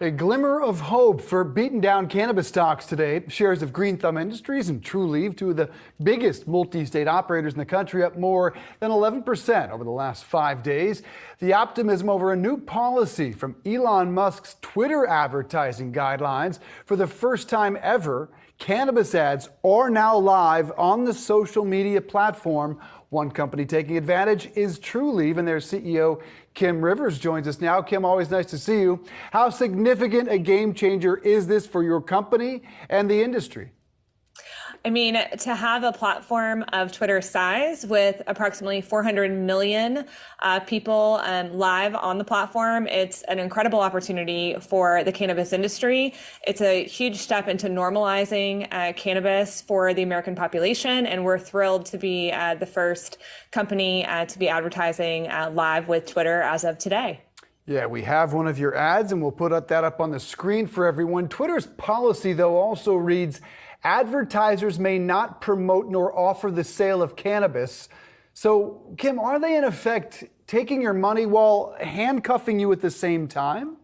A glimmer of hope for beaten down cannabis stocks today. Shares of Green Thumb Industries and Trulieve, two of the biggest multi-state operators in the country, up more than 11% over the last 5 days. The optimism over a new policy from Elon Musk's Twitter advertising guidelines. For the first time ever, cannabis ads are now live on the social media platform. One company taking advantage is Trulieve, and their CEO, Kim Rivers, joins us now. Kim, always nice to see you. How significant a game changer is this for your company and the industry? I mean, to have a platform of Twitter size with approximately 400 million people live on the platform, it's an incredible opportunity for the cannabis industry. It's a huge step into normalizing cannabis for the American population, and we're thrilled to be the first company to be advertising live with Twitter as of today. Yeah, we have one of your ads, and we'll put that up on the screen for everyone. Twitter's policy, though, also reads, advertisers may not promote nor offer the sale of cannabis. So, Kim, are they in effect taking your money while handcuffing you at the same time?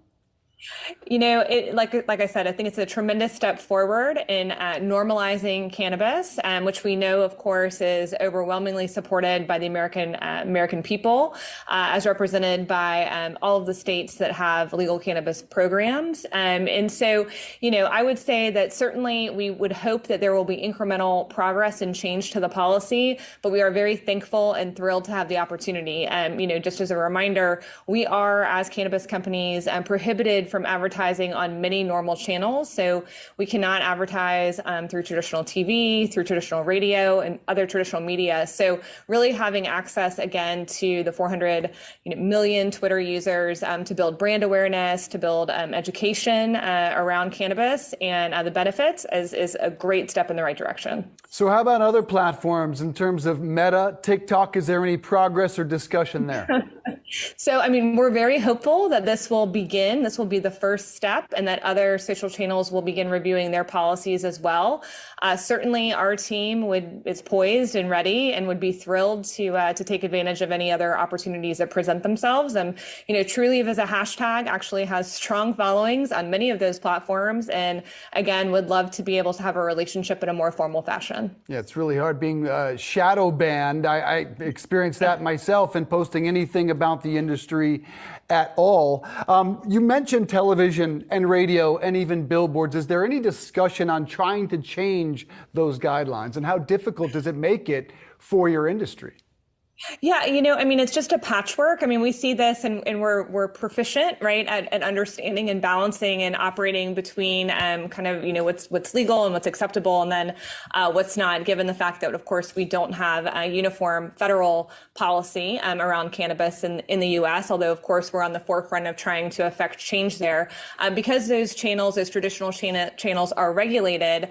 You know, like I said, I think it's a tremendous step forward in normalizing cannabis, which we know, of course, is overwhelmingly supported by the American people, as represented by all of the states that have legal cannabis programs. And so, you know, I would say that certainly we would hope that there will be incremental progress and change to the policy, but we are very thankful and thrilled to have the opportunity. You know, just as a reminder, we are, as cannabis companies, prohibited from advertising on many normal channels. So we cannot advertise through traditional TV, through traditional radio, and other traditional media. So really having access again to the 400 million Twitter users to build brand awareness, to build education around cannabis and the benefits is a great step in the right direction. So how about other platforms in terms of Meta, TikTok? Is there any progress or discussion there? So, I mean, we're very hopeful that this will be the first step, and that other social channels will begin reviewing their policies as well. Certainly, our team is poised and ready and would be thrilled to take advantage of any other opportunities that present themselves. You know, Trulieve as a hashtag actually has strong followings on many of those platforms, and again, would love to be able to have a relationship in a more formal fashion. Yeah, it's really hard being shadow banned. I experienced that myself in posting anything about the industry at all. You mentioned television and radio and even billboards. Is there any discussion on trying to change those guidelines, and how difficult does it make it for your industry? Yeah, you know, I mean, it's just a patchwork. I mean, we see this and we're proficient, right, at understanding and balancing and operating between kind of, you know, what's legal and what's acceptable, and then what's not, given the fact that, of course, we don't have a uniform federal policy around cannabis in the U.S., although, of course, we're on the forefront of trying to affect change there. Because those traditional channels are regulated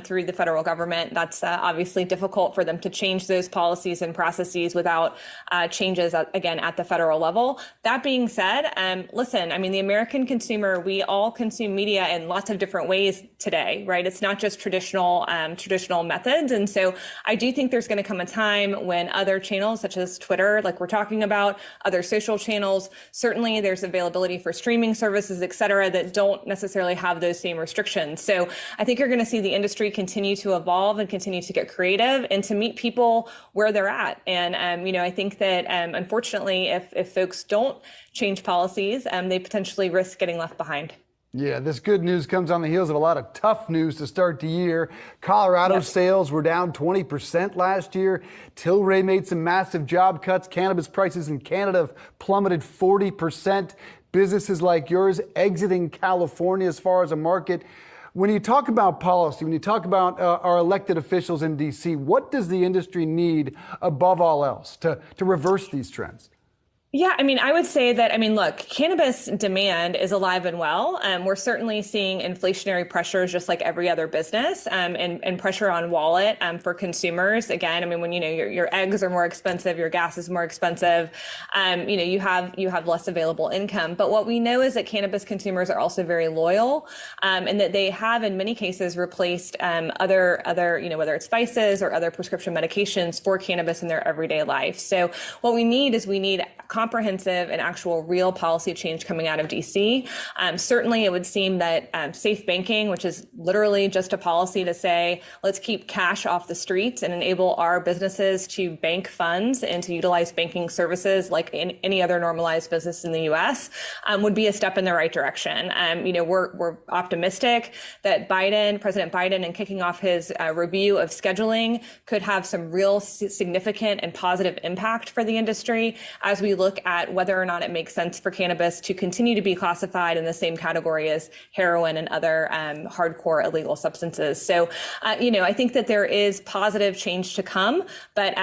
through the federal government, that's obviously difficult for them to change those policies and processes without changes, again, at the federal level. That being said, listen, I mean, the American consumer, we all consume media in lots of different ways today, right? It's not just traditional methods. And so I do think there's going to come a time when other channels, such as Twitter, like we're talking about, other social channels, certainly there's availability for streaming services, et cetera, that don't necessarily have those same restrictions. So I think you're going to see the industry continue to evolve and continue to get creative and to meet people where they're at. And you know, I think that unfortunately, if folks don't change policies, they potentially risk getting left behind. Yeah, this good news comes on the heels of a lot of tough news to start the year. Colorado sales were down 20% last year. Tilray made some massive job cuts. Cannabis prices in Canada have plummeted 40%. Businesses like yours exiting California as far as a market. When you talk about policy, when you talk about our elected officials in D.C., what does the industry need above all else to reverse these trends? Yeah, I mean, I would say that, I mean, look, cannabis demand is alive and well. We're certainly seeing inflationary pressures just like every other business, and pressure on wallet for consumers. Again, I mean, when, you know, your eggs are more expensive, your gas is more expensive, you know, you have less available income. But what we know is that cannabis consumers are also very loyal, and that they have in many cases replaced other, you know, whether it's spices or other prescription medications for cannabis in their everyday life. So what we need is comprehensive and actual real policy change coming out of DC. Certainly, it would seem that safe banking, which is literally just a policy to say, let's keep cash off the streets and enable our businesses to bank funds and to utilize banking services like in any other normalized business in the U.S., would be a step in the right direction. We're optimistic that President Biden, in kicking off his review of scheduling, could have some real significant and positive impact for the industry as we look at whether or not it makes sense for cannabis to continue to be classified in the same category as heroin and other hardcore illegal substances. So, I think that there is positive change to come, but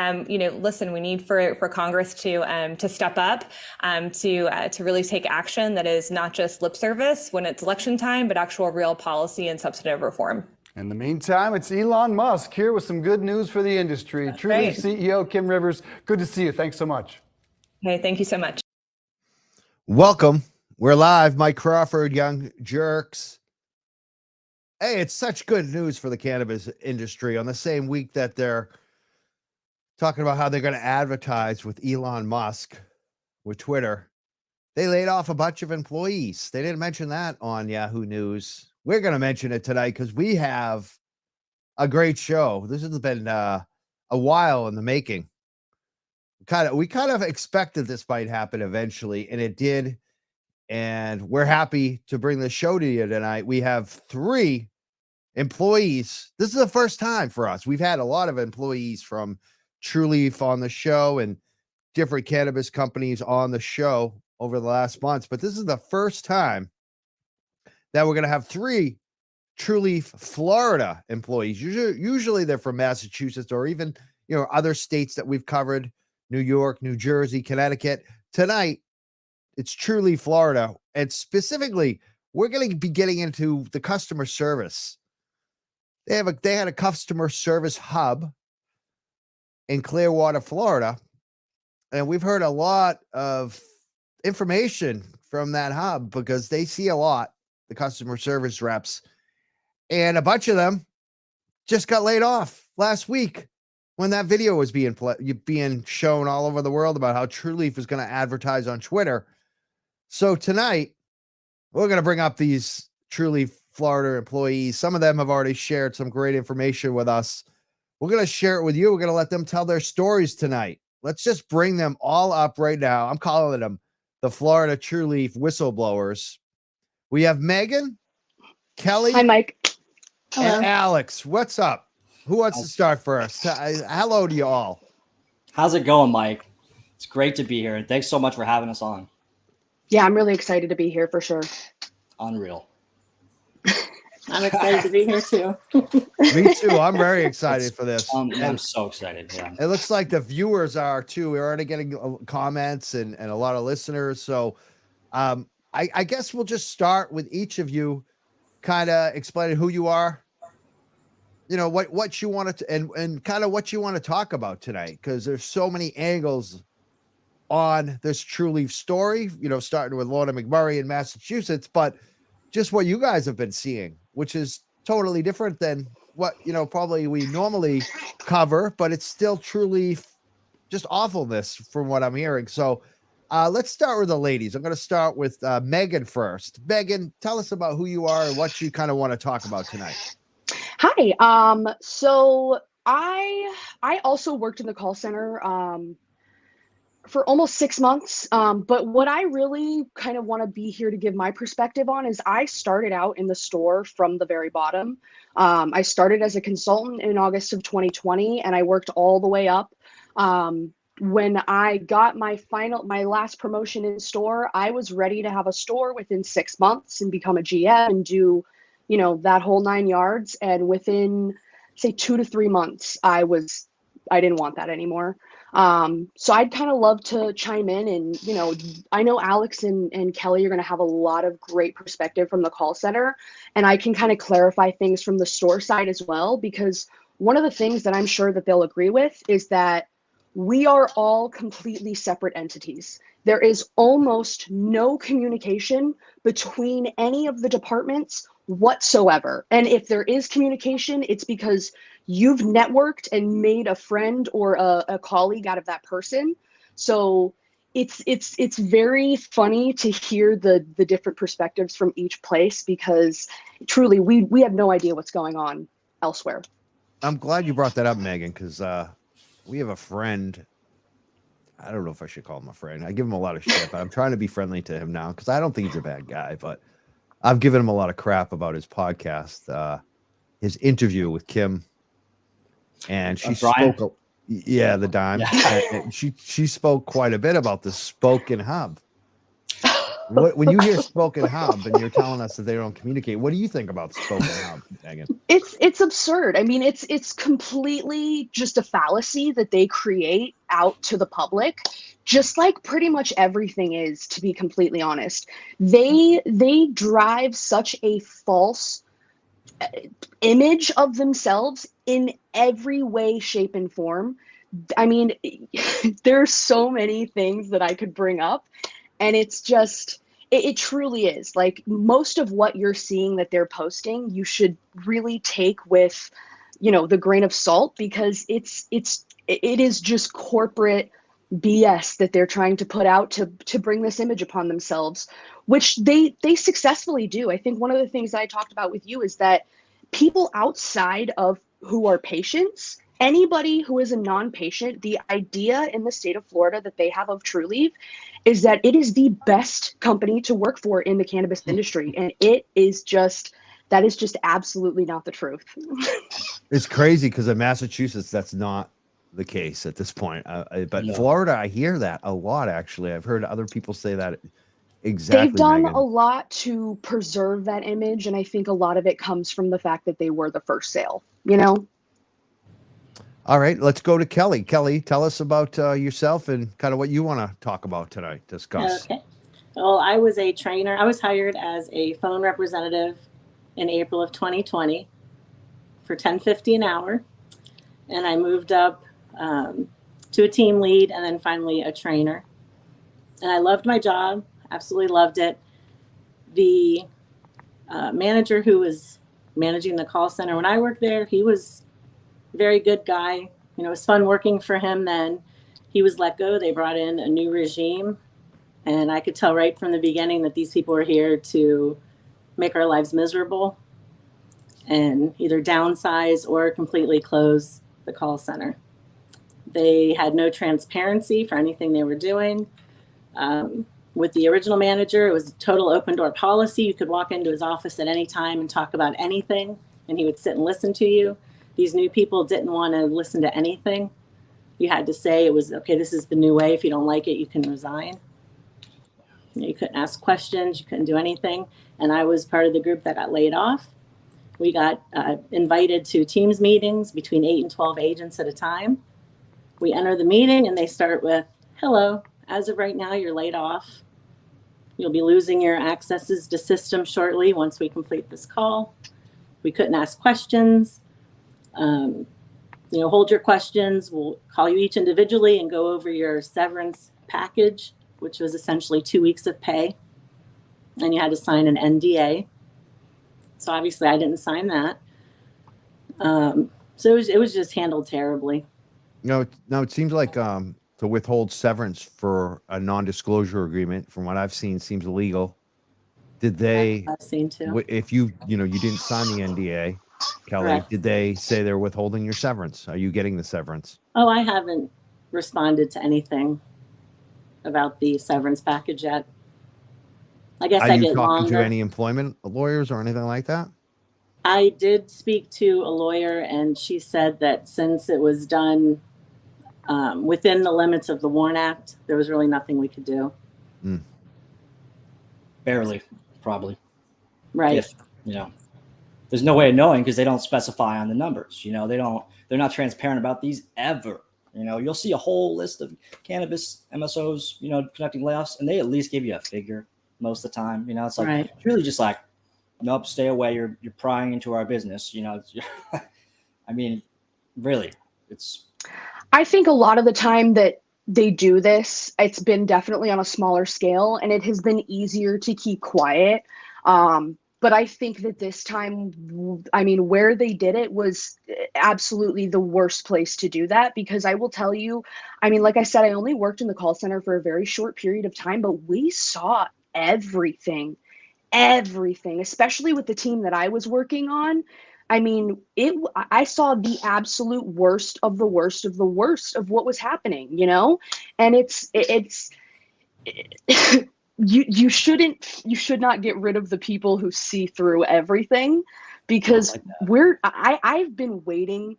listen, we need for Congress to step up, to really take action that is not just lip service when it's election time, but actual real policy and substantive reform. In the meantime, it's Elon Musk here with some good news for the industry. Trulieve right. CEO Kim Rivers, good to see you. Thanks so much. Hey, thank you so much. Welcome. We're live. Mike Crawford, Young Jerks. Hey, it's such good news for the cannabis industry on the same week that they're talking about how they're going to advertise with Elon Musk with Twitter. They laid off a bunch of employees. They didn't mention that on Yahoo News. We're going to mention it tonight because we have a great show. This has been a while in the making. We kind of expected this might happen eventually, and it did. And we're happy to bring the show to you tonight. We have 3 employees. This is the first time for us. We've had a lot of employees from Trulieve on the show and different cannabis companies on the show over the last months, but this is the first time that we're going to have 3 Trulieve Florida employees. Usually they're from Massachusetts or even, other states that we've covered, New York, New Jersey, Connecticut. Tonight, it's Trulieve Florida. And specifically, we're going to be getting into the customer service. They had a customer service hub in Clearwater, Florida. And we've heard a lot of information from that hub because they see a lot, the customer service reps, and a bunch of them just got laid off last week when that video was being shown all over the world about how Trulieve is going to advertise on Twitter. So tonight, we're going to bring up these Trulieve Florida employees. Some of them have already shared some great information with us. We're going to share it with you. We're going to let them tell their stories tonight. Let's just bring them all up right now. I'm calling them the Florida Trulieve whistleblowers. We have Megan, Kelly, hi, Mike. and Hello. Alex. What's up? Who wants to start first? Hello to you all. How's it going, Mike? It's great to be here, and thanks so much for having us on. Yeah, I'm really excited to be here for sure. Unreal. I'm excited to be here too. Me too. I'm very excited for this. I'm so excited. Yeah. It looks like the viewers are too. We're already getting comments and a lot of listeners. So I guess we'll just start with each of you kind of explaining who you are, what you want to, and kind of what you want to talk about tonight, because there's so many angles on this Trulieve story, starting with Lorna McMurray in Massachusetts, but just what you guys have been seeing, which is totally different than what, probably we normally cover, but it's still truly just awfulness from what I'm hearing. So let's start with the ladies. I'm going to start with Megan first. Megan, tell us about who you are and what you kind of want to talk about tonight. Hi. So I also worked in the call center for almost 6 months. But what I really kind of want to be here to give my perspective on is I started out in the store from the very bottom. I started as a consultant in August of 2020, and I worked all the way up. When I got my last promotion in store, I was ready to have a store within 6 months and become a GM and do, that whole 9 yards. And within, say, 2 to 3 months, I didn't want that anymore. So I'd kind of love to chime in and, I know Alex and Kelly are going to have a lot of great perspective from the call center, and I can kind of clarify things from the store side as well, because one of the things that I'm sure that they'll agree with is that we are all completely separate entities. There is almost no communication between any of the departments whatsoever. And if there is communication, it's because you've networked and made a friend or a colleague out of that person. So it's very funny to hear the different perspectives from each place, because truly we have no idea what's going on elsewhere. I'm glad you brought that up, Megan, because we have a friend. I don't know if I should call him a friend. I give him a lot of shit, but I'm trying to be friendly to him now because I don't think he's a bad guy, but I've given him a lot of crap about his podcast, his interview with Kim, and she spoke. Yeah, the dime. Yeah. And she spoke quite a bit about the spoken hub. When you hear spoken hub and you're telling us that they don't communicate, what do you think about spoken hub, Megan? It's absurd. I mean, it's completely just a fallacy that they create out to the public, just like pretty much everything is, to be completely honest. They drive such a false image of themselves in every way, shape, and form. I mean, there's so many things that I could bring up, and it's just, it truly is. Like, most of what you're seeing that they're posting, you should really take with, the grain of salt, because it is just corporate BS that they're trying to put out to bring this image upon themselves, which they successfully do. I think one of the things I talked about with you is that people outside of who are patients, anybody who is a non-patient, the idea in the state of Florida that they have of Trulieve is that it is the best company to work for in the cannabis industry. And that is just absolutely not the truth. It's crazy because in Massachusetts, that's not the case at this point. But No. Florida, I hear that a lot, actually. I've heard other people say that exactly. They've done Megan. a lot to preserve that image. And I think a lot of it comes from the fact that they were the first sale, All right, let's go to Kelly. Kelly, tell us about yourself and kind of what you want to talk about tonight, discuss. Okay. Well, I was a trainer. I was hired as a phone representative in April of 2020 for $10.50 an hour. And I moved up to a team lead and then finally a trainer. And I loved my job, absolutely loved it. The manager who was managing the call center when I worked there, he was very good guy. It was fun working for him then. He was let go. They brought in a new regime. And I could tell right from the beginning that these people were here to make our lives miserable and either downsize or completely close the call center. They had no transparency for anything they were doing. With the original manager, it was a total open door policy. You could walk into his office at any time and talk about anything, and he would sit and listen to you. These new people didn't want to listen to anything. You had to say it was, okay, this is the new way. If you don't like it, you can resign. You couldn't ask questions. You couldn't do anything. And I was part of the group that got laid off. We got invited to Teams meetings between 8 and 12 agents at a time. We enter the meeting and they start with, hello, as of right now, you're laid off. You'll be losing your accesses to system shortly once we complete this call. We couldn't ask questions. Hold your questions. We'll call you each individually and go over your severance package, which was essentially 2 weeks of pay. And you had to sign an NDA. So obviously I didn't sign that. So it was just handled terribly. Now it seems like to withhold severance for a non-disclosure agreement, from what I've seen, seems illegal. Did they? I've seen too. If you didn't sign the NDA, Kelly, Correct. Did they say they're withholding your severance? Are you getting the severance? Oh, I haven't responded to anything about the severance package yet. I guess Are I you get talking longer. to any employment lawyers or anything like that? I did speak to a lawyer, and she said that since it was done within the limits of the WARN Act, there was really nothing we could do. Barely, probably. Right. If, there's no way of knowing because they don't specify on the numbers. They're not transparent about these ever. You'll see a whole list of cannabis MSOs, conducting layoffs, and they at least give you a figure most of the time. It's like, Right. It's really just like, nope, stay away. You're prying into our business. I mean, really, it's. I think a lot of the time that they do this, it's been definitely on a smaller scale, and it has been easier to keep quiet. But I think that this time, I mean, where they did it was absolutely the worst place to do that, because I will tell you, I mean, like I said, I only worked in the call center for a very short period of time, but we saw everything, especially with the team that I was working on. I mean, I saw the absolute worst of the worst of the worst of what was happening, you know? And you should not get rid of the people who see through everything, because I've been waiting,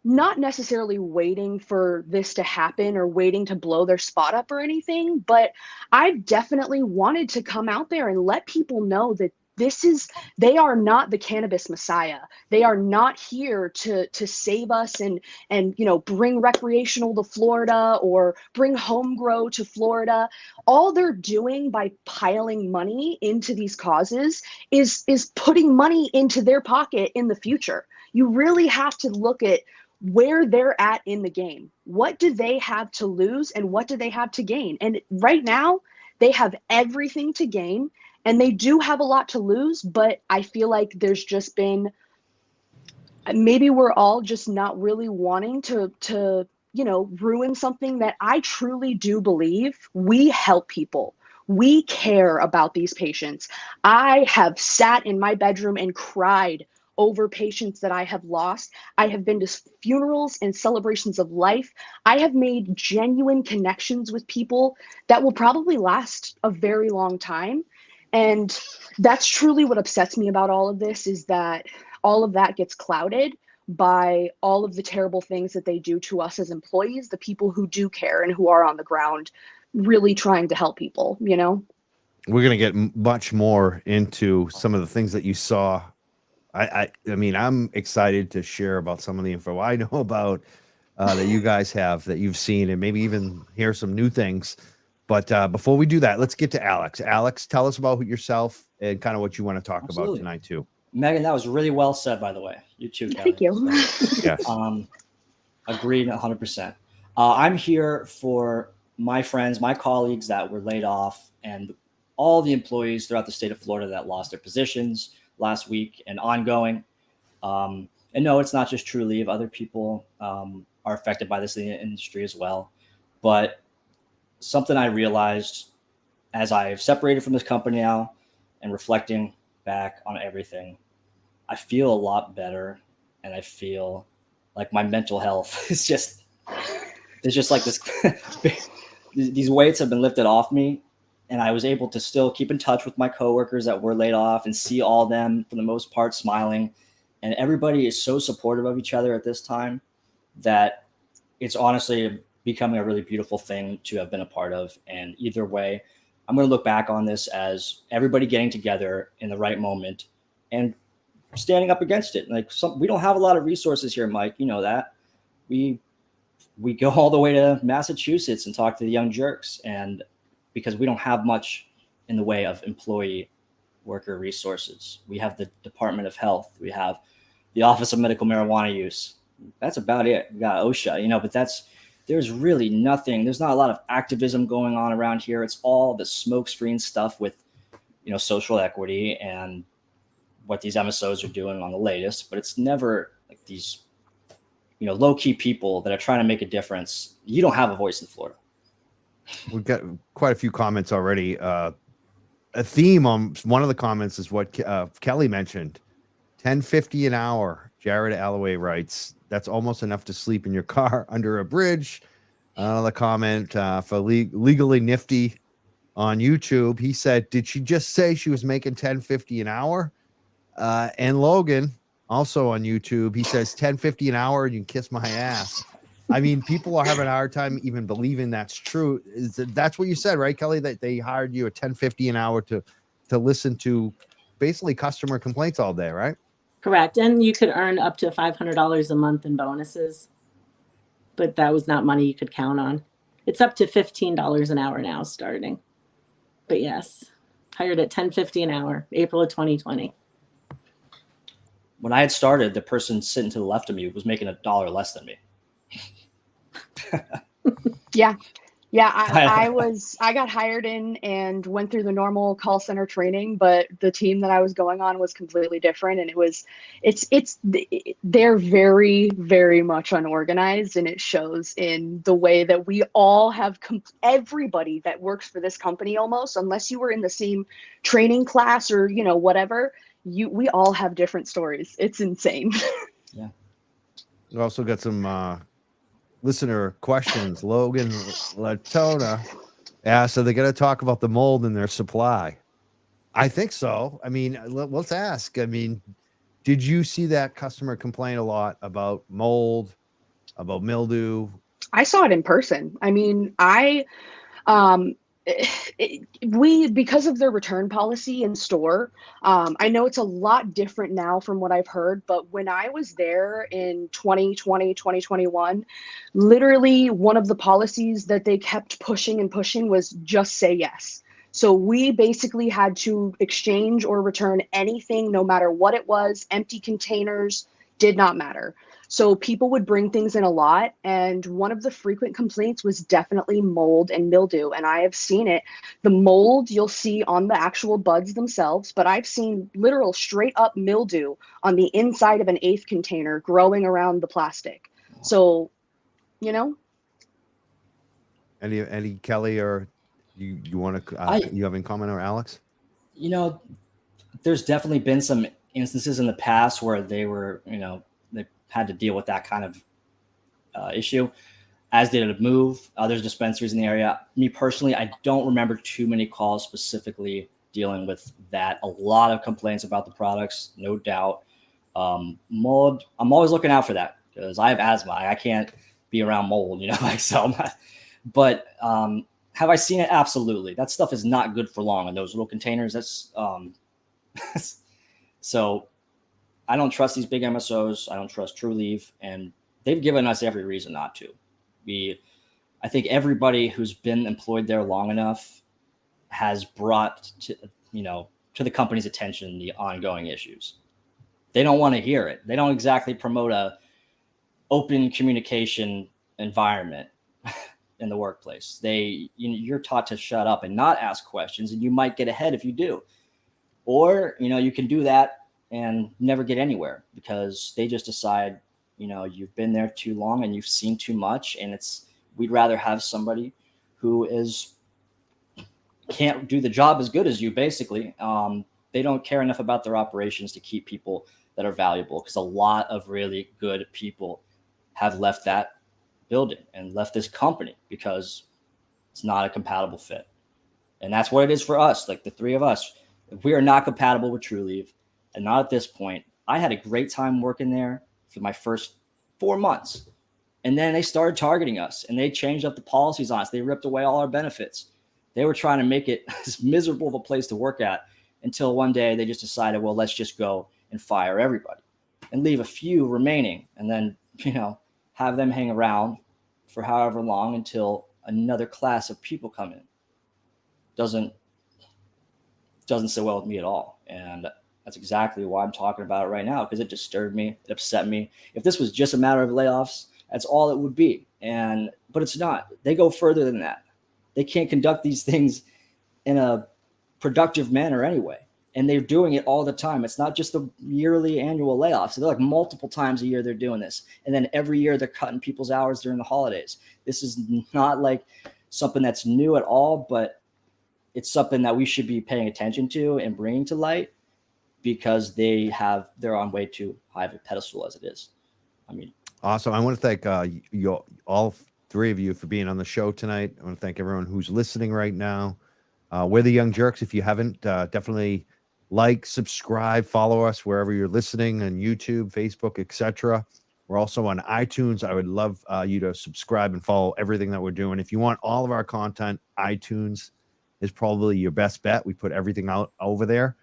not necessarily waiting for this to happen or waiting to blow their spot up or anything, but I've definitely wanted to come out there and let people know that they are not the cannabis messiah. They are not here to save us and bring recreational to Florida or bring home grow to Florida. All they're doing by piling money into these causes is putting money into their pocket in the future. You really have to look at where they're at in the game. What do they have to lose and what do they have to gain? And right now, they have everything to gain, and they do have a lot to lose, but I feel like there's just been, maybe we're all just not really wanting to ruin something that I truly do believe we help people. We care about these patients. I have sat in my bedroom and cried over patients that I have lost. I have been to funerals and celebrations of life. I have made genuine connections with people that will probably last a very long time. And that's truly what upsets me about all of this, is that all of that gets clouded by all of the terrible things that they do to us as employees, the people who do care and who are on the ground really trying to help people, you know? We're going to get much more into some of the things that you saw. I mean, I'm excited to share about some of the info I know about that you guys have, that you've seen, and maybe even hear some new things. But before we do that, let's get to Alex. Alex, tell us about yourself and kind of what you want to talk about tonight too. Megan, that was really well said, by the way. You too, Kelly. Thank you. So, yes. Agreed 100%. I'm here for my friends, my colleagues that were laid off, and all the employees throughout the state of Florida that lost their positions last week and ongoing. And no, it's not just Trulieve. Other people are affected by this in the industry as well. But something I realized as I've separated from this company now and reflecting back on everything, I feel a lot better, and I feel like my mental health is just, it's just like this, these weights have been lifted off me, and I was able to still keep in touch with my coworkers that were laid off and see all of them for the most part smiling. And everybody is so supportive of each other at this time that it's honestly becoming a really beautiful thing to have been a part of. And either way, I'm going to look back on this as everybody getting together in the right moment and standing up against it. Like, we don't have a lot of resources here, Mike. You know that. We go all the way to Massachusetts and talk to the young jerks, and because we don't have much in the way of employee worker resources. We have the Department of Health. We have the Office of Medical Marijuana Use. That's about it. We got OSHA, but there's really nothing. There's not a lot of activism going on around here. It's all the smokescreen stuff with, social equity and what these MSOs are doing on the latest, but it's never like these, low-key people that are trying to make a difference. You don't have a voice in Florida. We've got quite a few comments already. A theme on one of the comments is what Kelly mentioned. $10.50 an hour. Jared Alloway writes, that's almost enough to sleep in your car under a bridge. Another comment for Legally Nifty on YouTube. He said, did she just say she was making $10.50 an hour? And Logan, also on YouTube, he says $10.50 an hour and you can kiss my ass. I mean, people are having a hard time even believing that's true. That's what you said, right, Kelly? That they hired you at $10.50 an hour to listen to basically customer complaints all day, right? Correct. And you could earn up to $500 a month in bonuses, but that was not money you could count on. It's up to $15 an hour now starting. But yes, hired at $10.50 an hour, April of 2020. When I had started, the person sitting to the left of me was making $1 less than me. Yeah. Yeah, I got hired in and went through the normal call center training, but the team that I was going on was completely different, and they're very, very much unorganized, and it shows in the way that we all have everybody that works for this company, almost, unless you were in the same training class or, whatever, we all have different stories. It's insane. Yeah. We also got some listener questions. Logan Latona asked, are they going to talk about the mold in their supply? I think so. I mean, let's ask. I mean, did you see that customer complain a lot about mold, about mildew? I saw it in person. I mean, um, because of their return policy in store, I know it's a lot different now from what I've heard, but when I was there in 2020, 2021, literally one of the policies that they kept pushing and pushing was just say yes. So we basically had to exchange or return anything, no matter what it was. Empty containers did not matter. So people would bring things in a lot, and one of the frequent complaints was definitely mold and mildew, and I have seen it. The mold you'll see on the actual buds themselves, but I've seen literal straight up mildew on the inside of an eighth container growing around the plastic. So, Any Kelly, or you want to you have in comment, or Alex? There's definitely been some instances in the past where they were, they had to deal with that kind of issue, as did a move. There's dispensaries in the area. Me personally, I don't remember too many calls specifically dealing with that. A lot of complaints about the products, no doubt. Mold, I'm always looking out for that because I have asthma. I can't be around mold, But have I seen it? Absolutely. That stuff is not good for long in those little containers. That's so I don't trust these big MSOs. I don't trust Trulieve, and they've given us every reason not to. I think everybody who's been employed there long enough has brought to the company's attention the ongoing issues. They don't want to hear it. They don't exactly promote a open communication environment in the workplace. You're taught to shut up and not ask questions, and you might get ahead if you do. Or, you can do that and never get anywhere because they just decide, you've been there too long and you've seen too much, and we'd rather have somebody who can't do the job as good as you, basically. They don't care enough about their operations to keep people that are valuable, because a lot of really good people have left that building and left this company because it's not a compatible fit. And that's what it is for us. Like the three of us, we are not compatible with Trulieve, and not at this point. I had a great time working there for my first 4 months. And then they started targeting us, and they changed up the policies on us. They ripped away all our benefits. They were trying to make it as miserable of a place to work at, until one day they just decided, well, let's just go and fire everybody and leave a few remaining, and then, have them hang around for however long until another class of people come in. Doesn't sit well with me at all. And that's exactly why I'm talking about it right now, because it disturbed me. It upset me. If this was just a matter of layoffs, that's all it would be. But it's not. They go further than that. They can't conduct these things in a productive manner anyway. And they're doing it all the time. It's not just the yearly annual layoffs. They're like multiple times a year they're doing this. And then every year they're cutting people's hours during the holidays. This is not like something that's new at all, but it's something that we should be paying attention to and bringing to light, because they're on way too high of a pedestal as it is. Awesome. I want to thank you, all three of you, for being on the show tonight. I want to thank everyone who's listening right now. We're the Young Jerks. If you haven't, definitely like, subscribe, follow us wherever you're listening, on YouTube, Facebook, etc. We're also on iTunes. I would love you to subscribe and follow everything that we're doing. If you want all of our content, iTunes is probably your best bet. We put everything out over there.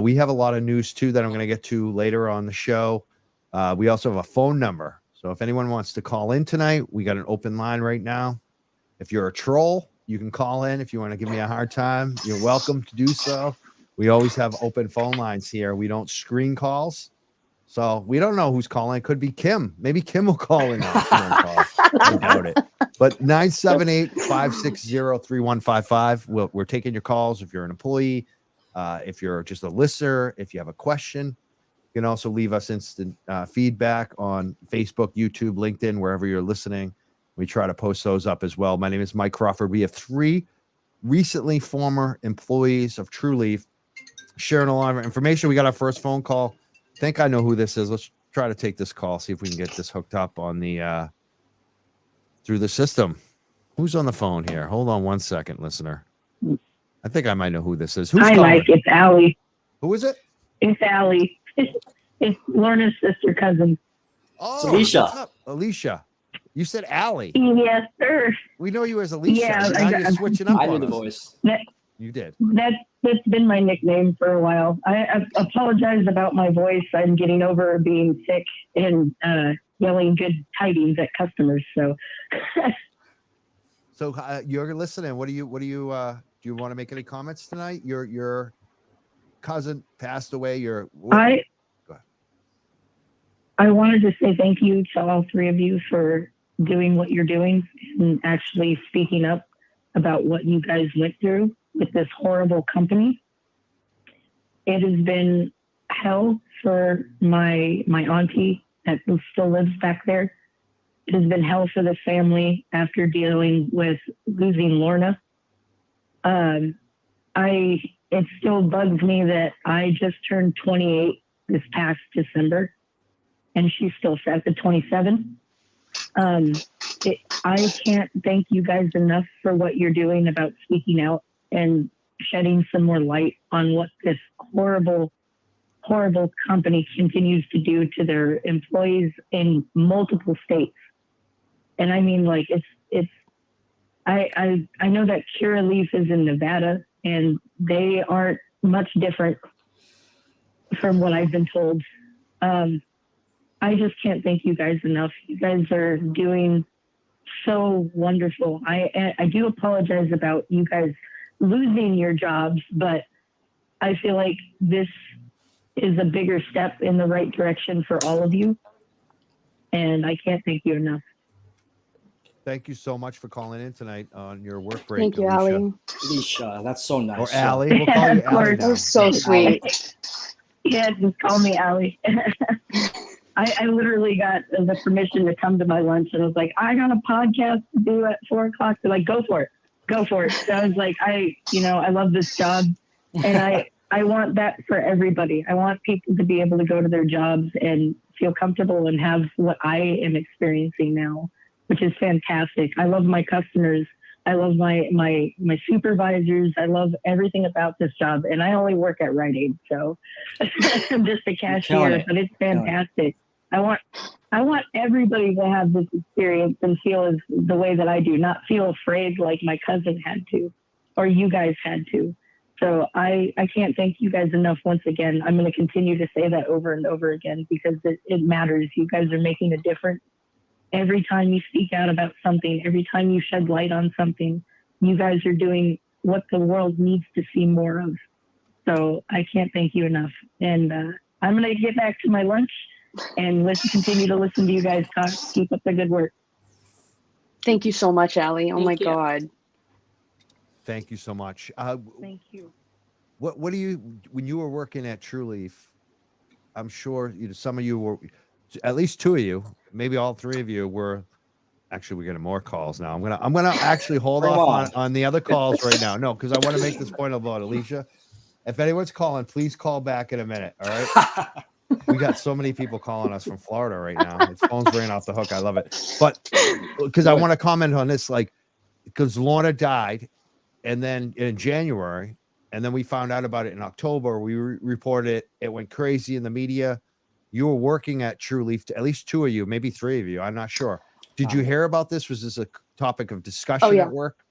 We have a lot of news too that I'm going to get to later on the show. We also have a phone number. So if anyone wants to call in tonight, we got an open line right now. If you're a troll, you can call in. If you want to give me a hard time, you're welcome to do so. We always have open phone lines here. We don't screen calls. So we don't know who's calling. It could be Kim. Maybe Kim will call in. I doubt it. But 978-560-3155. We're taking your calls if you're an employee, if you're just a listener, if you have a question. You can also leave us instant feedback on Facebook, YouTube, LinkedIn, wherever you're listening. We try to post those up as well. My name is Mike Crawford. We have 3 recently former employees of Trulieve sharing a lot of information. We got our first phone call. I think I know who this is. Let's try to take this call, see if we can get this hooked up on the through the system. Who's on the phone here? Hold on one second, listener. I think I might know who this is. Who's Hi, calling? Mike. It's Allie. Who is it? It's Allie. It's Lorna's sister cousin. It's Alicia. What's up? Alicia. You said Allie. Yes, sir. We know you as Alicia. Yeah, now you're switching up I knew on the us. voice. You did. That's been my nickname for a while. I apologize about my voice. I'm getting over being sick and yelling good tidings at customers. So, So you're listening. What do you do you want to make any comments tonight? Your cousin passed away. I wanted to say thank you to all 3 of you for doing what you're doing and actually speaking up about what you guys went through with this horrible company. It has been hell for my auntie that still lives back there. It has been hell for the family after dealing with losing Lorna. It still bugs me that I just turned 28 this past December, and she's still at the 27. I can't thank you guys enough for what you're doing about speaking out and shedding some more light on what this horrible company continues to do to their employees in multiple states. And I mean, like, I know that Trulieve is in Nevada, and they aren't much different from what I've been told. I just can't thank you guys enough. You guys are doing so wonderful. I do apologize about you guys losing your jobs, but I feel like this is a bigger step in the right direction for all of you. And I can't thank you enough. Thank you so much for calling in tonight on your work break. Thank you, Alicia. Allie. Alicia, that's so nice. Or Allie. We'll call you Of course. Allie That now. was so sweet. Yeah, just call me Allie. I literally got the permission to come to my lunch, and I was like, I got a podcast to do at 4:00. They're like, go for it. So I was like, I love this job, and I want that for everybody. I want people to be able to go to their jobs and feel comfortable and have what I am experiencing now, which is fantastic. I love my customers. I love my supervisors. I love everything about this job. And I only work at Rite Aid, so I'm just a cashier, but it's fantastic. I want everybody to have this experience and feel as the way that I do, not feel afraid like my cousin had to, or you guys had to. So I can't thank you guys enough once again. I'm going to continue to say that over and over again because it matters. You guys are making a difference. Every time you speak out about something, every time you shed light on something, you guys are doing what the world needs to see more of. So I can't thank you enough. And I'm going to get back to my lunch and continue to listen to you guys talk. Keep up the good work. Thank you so much, Allie. Oh Thank my you. God. Thank you so much. Thank you. What do you, when you were working at Trulieve, I'm sure some of you were, at least 2 of you, maybe all 3 of you were. Actually, we're getting more calls now. I'm gonna actually hold off on the other calls right now. No, because I want to make this point about Alicia. If anyone's calling, please call back in a minute. All right. We got so many people calling us from Florida right now. The phone's ringing off the hook. I love it. But because I want to comment on this, like, because Lorna died, and then in January, and then we found out about it in October. We reported it. It went crazy in the media. You were working at Trulieve, at least 2 of you, maybe 3 of you. I'm not sure. Did you hear about this? Was this a topic of discussion at work?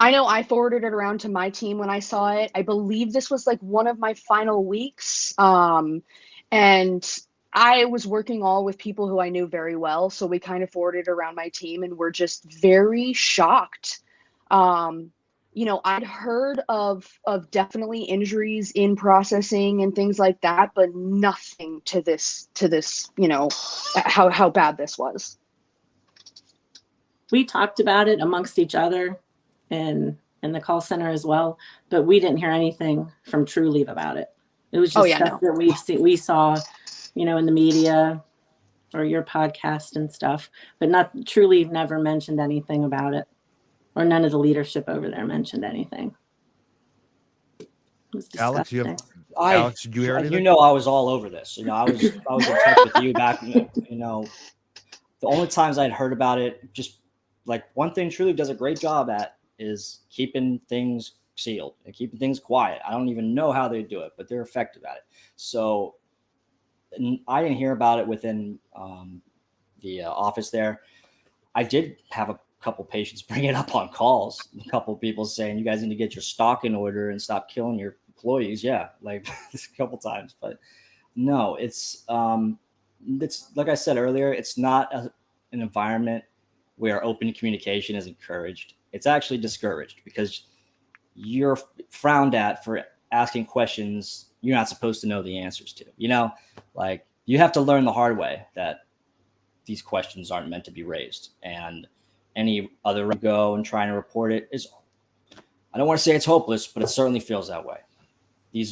I know I forwarded it around to my team when I saw it. I believe this was like one of my final weeks. And I was working all with people who I knew very well. So we kind of forwarded it around my team and we're just very shocked. I'd heard of definitely injuries in processing and things like that, but nothing to this, how bad this was. we talked about it amongst each other and in the call center as well, but we didn't hear anything from Trulieve about it. It was just stuff that we saw, you know, in the media or your podcast and stuff, but not Trulieve never mentioned anything about it, or none of the leadership over there mentioned anything. It was Alex, disgusting. Alex, did you hear anything? You know, I was all over this. You know, I was in touch with you back. You know, the only times I'd heard about it, just like one thing Trulieve does a great job at is keeping things sealed and keeping things quiet. I don't even know how they do it, but they're effective at it. So I didn't hear about it within the office there. I did have a couple patients bring it up on calls. A couple people saying, you guys need to get your stock in order and stop killing your employees. Yeah, like a couple times. But no, it's like I said earlier, it's not an environment where open communication is encouraged. It's actually discouraged because you're frowned at for asking questions you're not supposed to know the answers to. You know, like you have to learn the hard way that these questions aren't meant to be raised. And any other go and trying to report it is, I don't want to say it's hopeless, but it certainly feels that way.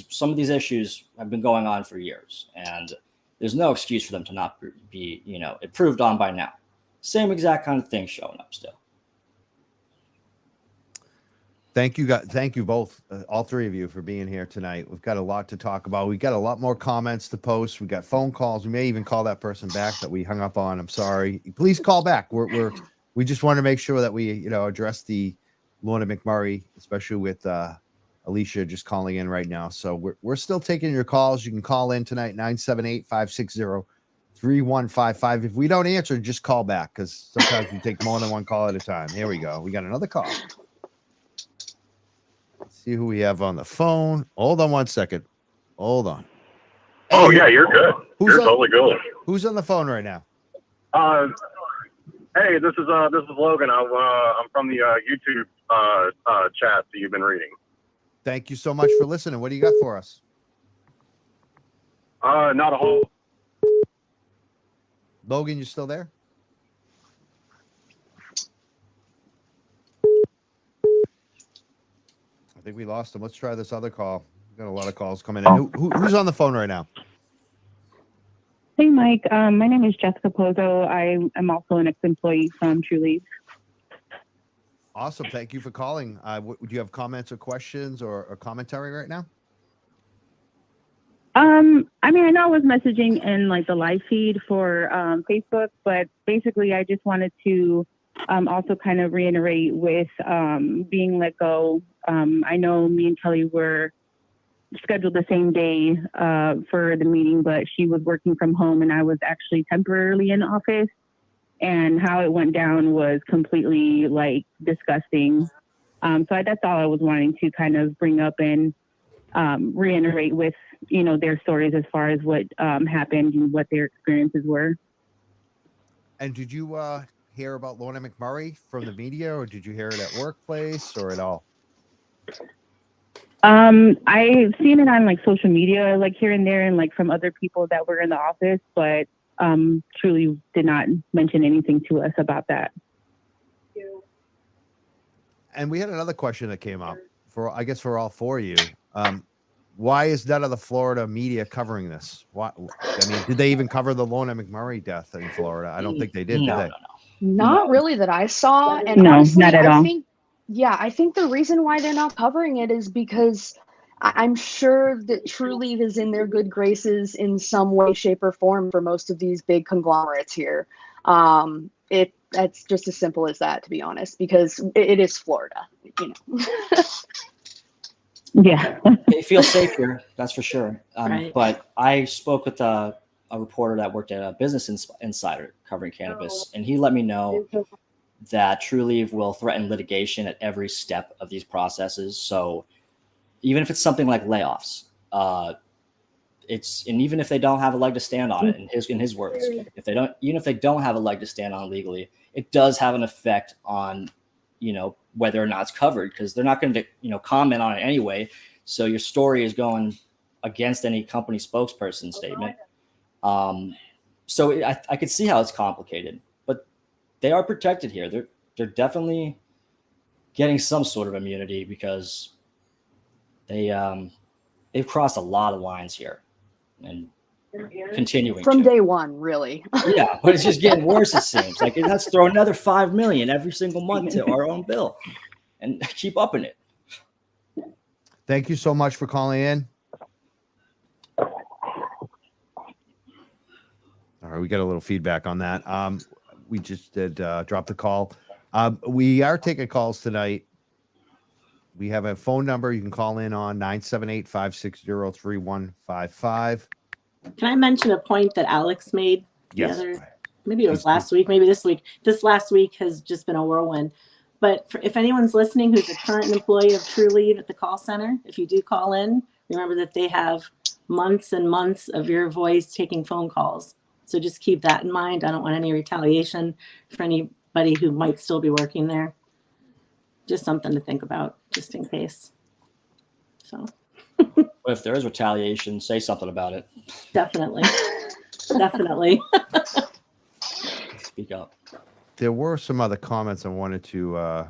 Some of these issues have been going on for years, and there's no excuse for them to not be, you know, improved on by now. Same exact kind of thing showing up still. Thank you, guys. Thank you both, all three of you, for being here tonight. We've got a lot to talk about. We've got a lot more comments to post. We got phone calls. We may even call that person back that we hung up on. I'm sorry. Please call back. We just want to make sure that we, you know, address the Lorna McMurray, especially with Alicia just calling in right now. So we're still taking your calls. You can call in tonight, 978-560-3155. If we don't answer, just call back, because sometimes we take more than one call at a time. Here we go. We got another call. Let's see who we have on the phone. Hold on one second. Hold on. Oh, yeah, you're good. You're totally good. Who's on the phone right now? Hey, this is Logan. I'm from the YouTube chat that you've been reading. Thank you so much for listening. What do you got for us? Not a whole. Logan, you still there? I think we lost him. Let's try this other call. We've got a lot of calls coming in. Who's on the phone right now? Hey, Mike. My name is Jessica Pozo. I am also an ex-employee from Trulieve. Awesome. Thank you for calling. Do you have comments or questions or commentary right now? I mean, I know I was messaging in like the live feed for Facebook, but basically I just wanted to also kind of reiterate with being let go. I know me and Kelly were scheduled the same day for the meeting, but she was working from home and I was actually temporarily in office. And how it went down was completely like disgusting. So that's all I was wanting to kind of bring up and reiterate with, you know, their stories as far as what happened and what their experiences were. And did you hear about Lorna McMurray from the media, or did you hear it at workplace or at all? I've seen it on like social media, like here and there, and like from other people that were in the office, but Truly did not mention anything to us about that. And we had another question that came up for all four of you. Why is none of the Florida media covering this? Why? I mean, did they even cover the Lorna McMurray death in Florida? I don't think they did. No, did they? Not really that I saw. And No, honestly, not at all. I think the reason why they're not covering it is because I'm sure that Trulieve is in their good graces in some way, shape, or form for most of these big conglomerates here. That's just as simple as that, to be honest, because it is Florida, you know. Yeah. They feel safe here, that's for sure. Right. But I spoke with a reporter that worked at a Business Insider covering cannabis, and he let me know that Trulieve will threaten litigation at every step of these processes. So even if it's something like layoffs, and even if they don't have a leg to stand on it, in his words, even if they don't have a leg to stand on legally, it does have an effect on, you know, whether or not it's covered, because they're not going to, you know, comment on it anyway. So your story is going against any company spokesperson statement. So I could see how it's complicated, but they are protected here. definitely getting some sort of immunity because they've crossed a lot of lines here and continuing From to. day one, really. Yeah, but it's just getting worse. It seems like let's throw another $5 million every single month to our own bill and keep upping it. Thank you so much for calling in. All right, we got a little feedback on that. We just did drop the call. We are taking calls tonight. We have a phone number you can call in on 978-560-3155. Can I mention a point that Alex made Yes. Maybe it was last week, maybe this week. This last week has just been a whirlwind. But if anyone's listening who's a current employee of Trulieve at the call center, if you do call in, remember that they have months and months of your voice taking phone calls. So just keep that in mind. I don't want any retaliation for anybody who might still be working there. Just something to think about, just in case. So. But if there is retaliation, say something about it. Definitely. Definitely. Speak up. There were some other comments I wanted to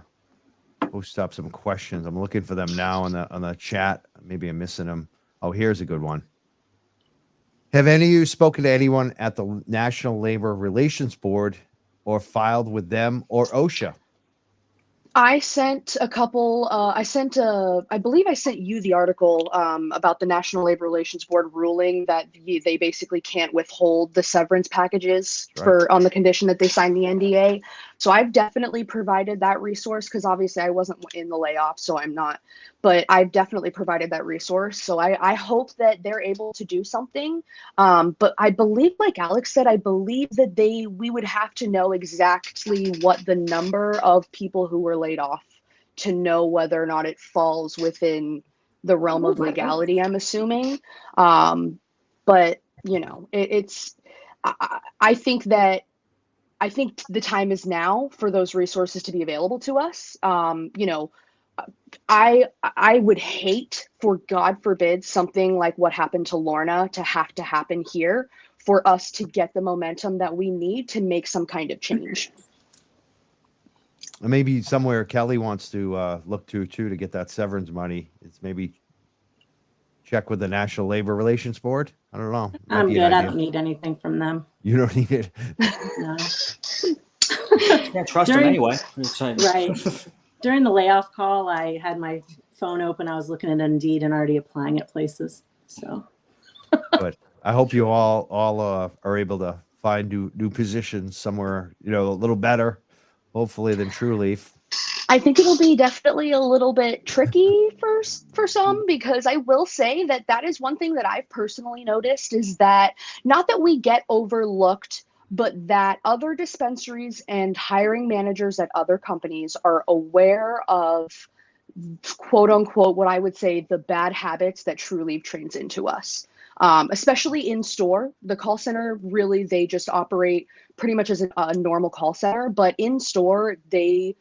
post up some questions. I'm looking for them now on the chat. Maybe I'm missing them. Oh, here's a good one. Have any of you spoken to anyone at the National Labor Relations Board or filed with them or OSHA? I sent a couple, I believe I sent you the article about the National Labor Relations Board ruling that they basically can't withhold the severance packages on the condition that they sign the NDA. So I've definitely provided that resource because obviously I wasn't in the layoff, so I'm not, but I've definitely provided that resource. So I hope that they're able to do something. But I believe, like Alex said, I believe that we would have to know exactly what the number of people who were laid off to know whether or not it falls within the realm of legality, I'm assuming. But you know, I think the time is now for those resources to be available to us. You know, I would hate, for God forbid, something like what happened to Lorna to happen here for us to get the momentum that we need to make some kind of change. Maybe somewhere Kelly wants to look to too to get that severance money. It's maybe check with the National Labor Relations Board. I don't know. I'm good. I don't need anything from them. You don't need it. No. Can't trust them anyway. Right. During the layoff call, I had my phone open. I was looking at Indeed and already applying at places. So. But I hope you all are able to find new positions somewhere, you know, a little better, hopefully, than Trulieve. I think it'll be definitely a little bit tricky for some, because I will say that is one thing that I've personally noticed is that not that we get overlooked, but that other dispensaries and hiring managers at other companies are aware of, quote unquote, what I would say the bad habits that Trulieve trains into us. Especially in store. The call center, really, they just operate pretty much as a normal call center, but in store, the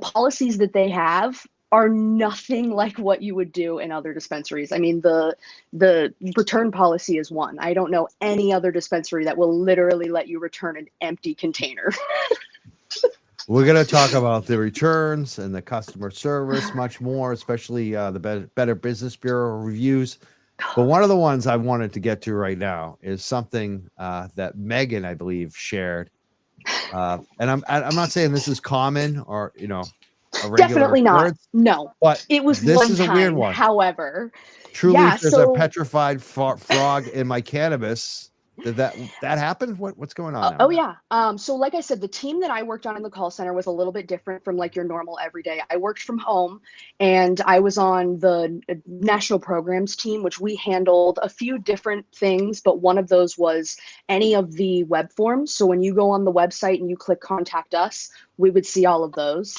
policies that they have are nothing like what you would do in other dispensaries. I mean, the return policy is one. I don't know any other dispensary that will literally let you return an empty container. We're going to talk about the returns and the customer service much more, especially the Better Business Bureau reviews. But one of the ones I wanted to get to right now is something that Megan, I believe, shared. And I'm not saying this is common or, you know, a regular definitely not. occurrence, No, but it was this one is a time, weird one. However, Truly, yeah, there's a petrified frog in my cannabis. Did that happen? What's going on? Oh yeah. So like I said, the team that I worked on in the call center was a little bit different from like your normal everyday. I worked from home and I was on the national programs team, which we handled a few different things, but one of those was any of the web forms. So when you go on the website and you click contact us, we would see all of those.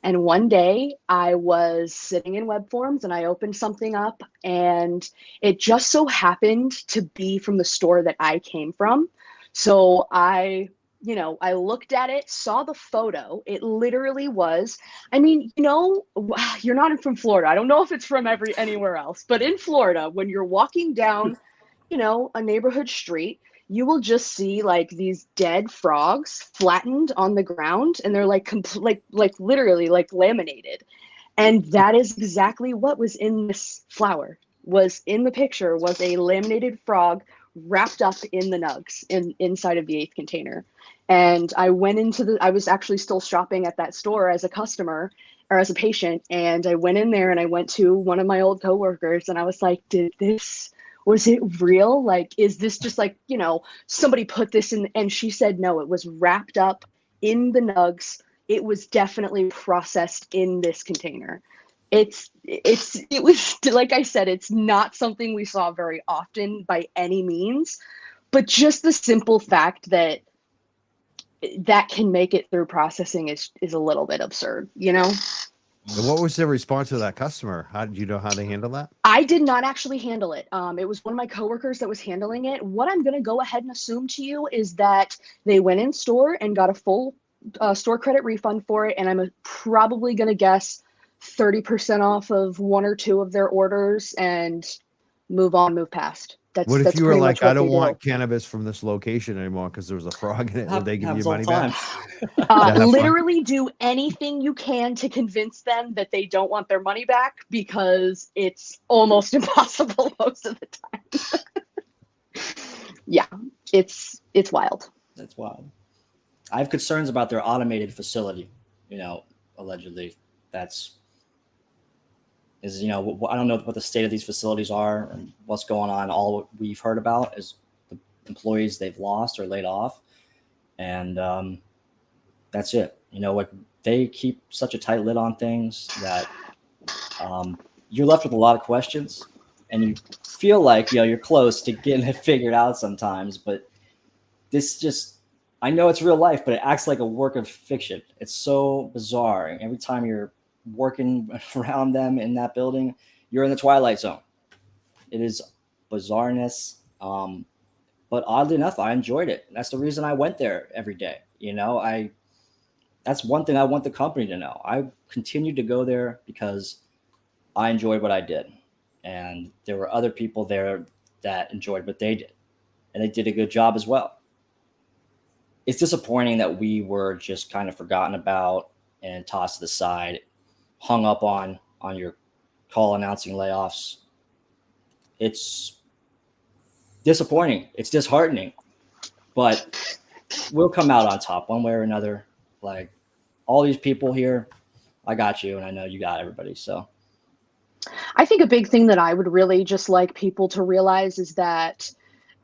And one day I was sitting in web forms and I opened something up and it just so happened to be from the store that I came from. So I looked at it, saw the photo. It literally was, I mean, you know, you're not from Florida. I don't know if it's from anywhere else, but in Florida, when you're walking down, you know, a neighborhood street, you will just see like these dead frogs flattened on the ground, and they're like literally like laminated. And that is exactly what was in this flower. Was in the picture was a laminated frog wrapped up in the nugs inside of the 8th container. And I was actually still shopping at that store as a customer or as a patient. And I went in there and I went to one of my old coworkers and I was like, was it real? Like, is this just like, somebody put this in? And she said, no, it was wrapped up in the nugs. It was definitely processed in this container. It was, like I said, it's not something we saw very often by any means, but just the simple fact that can make it through processing is a little bit absurd, And what was the response to that customer? How did you know how to handle that? I did not actually handle it. It was one of my coworkers that was handling it. What I'm going to go ahead and assume to you is that they went in store and got a full store credit refund for it. And I'm probably going to guess 30% off of 1 or 2 of their orders and move past. What if you were like, I don't want do. cannabis from this location anymore because there was a frog in it? Would they give you Happens all money the time. back? Literally do anything you can to convince them that they don't want their money back, because it's almost impossible most of the time. Yeah, it's wild. That's wild. I have concerns about their automated facility, allegedly. I don't know what the state of these facilities are and what's going on. All we've heard about is the employees they've lost or laid off. And that's it. They keep such a tight lid on things that you're left with a lot of questions, and you feel like, you're close to getting it figured out sometimes. But I know it's real life, but it acts like a work of fiction. It's so bizarre. And every time you're working around them in that building, you're in the Twilight Zone. It is bizarreness. But oddly enough, I enjoyed it. That's the reason I went there every day. That's one thing I want the company to know. I continued to go there because I enjoyed what I did. And there were other people there that enjoyed what they did. And they did a good job as well. It's disappointing that we were just kind of forgotten about and tossed to the side, hung up on your call announcing layoffs. It's disappointing. It's disheartening, but we'll come out on top one way or another. Like, all these people here, I got you, and I know you got everybody. So I think a big thing that I would really just like people to realize is that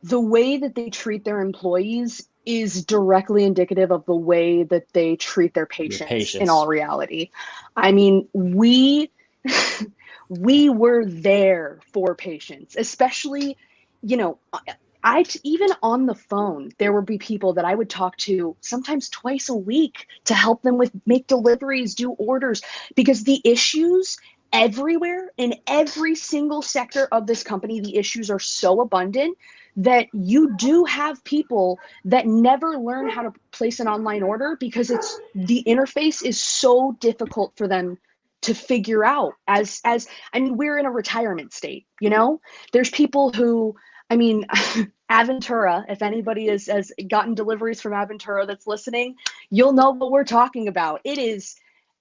the way that they treat their employees is directly indicative of the way that they treat their patients. In all reality. I mean, we were there for patients, especially, even on the phone, there would be people that I would talk to sometimes twice a week to help them make deliveries, do orders, because the issues everywhere in every single sector of this company, the issues are so abundant that you do have people that never learn how to place an online order because the interface is so difficult for them to figure out. We're in a retirement state, there's people who, Aventura, if anybody has gotten deliveries from Aventura that's listening, you'll know what we're talking about. It is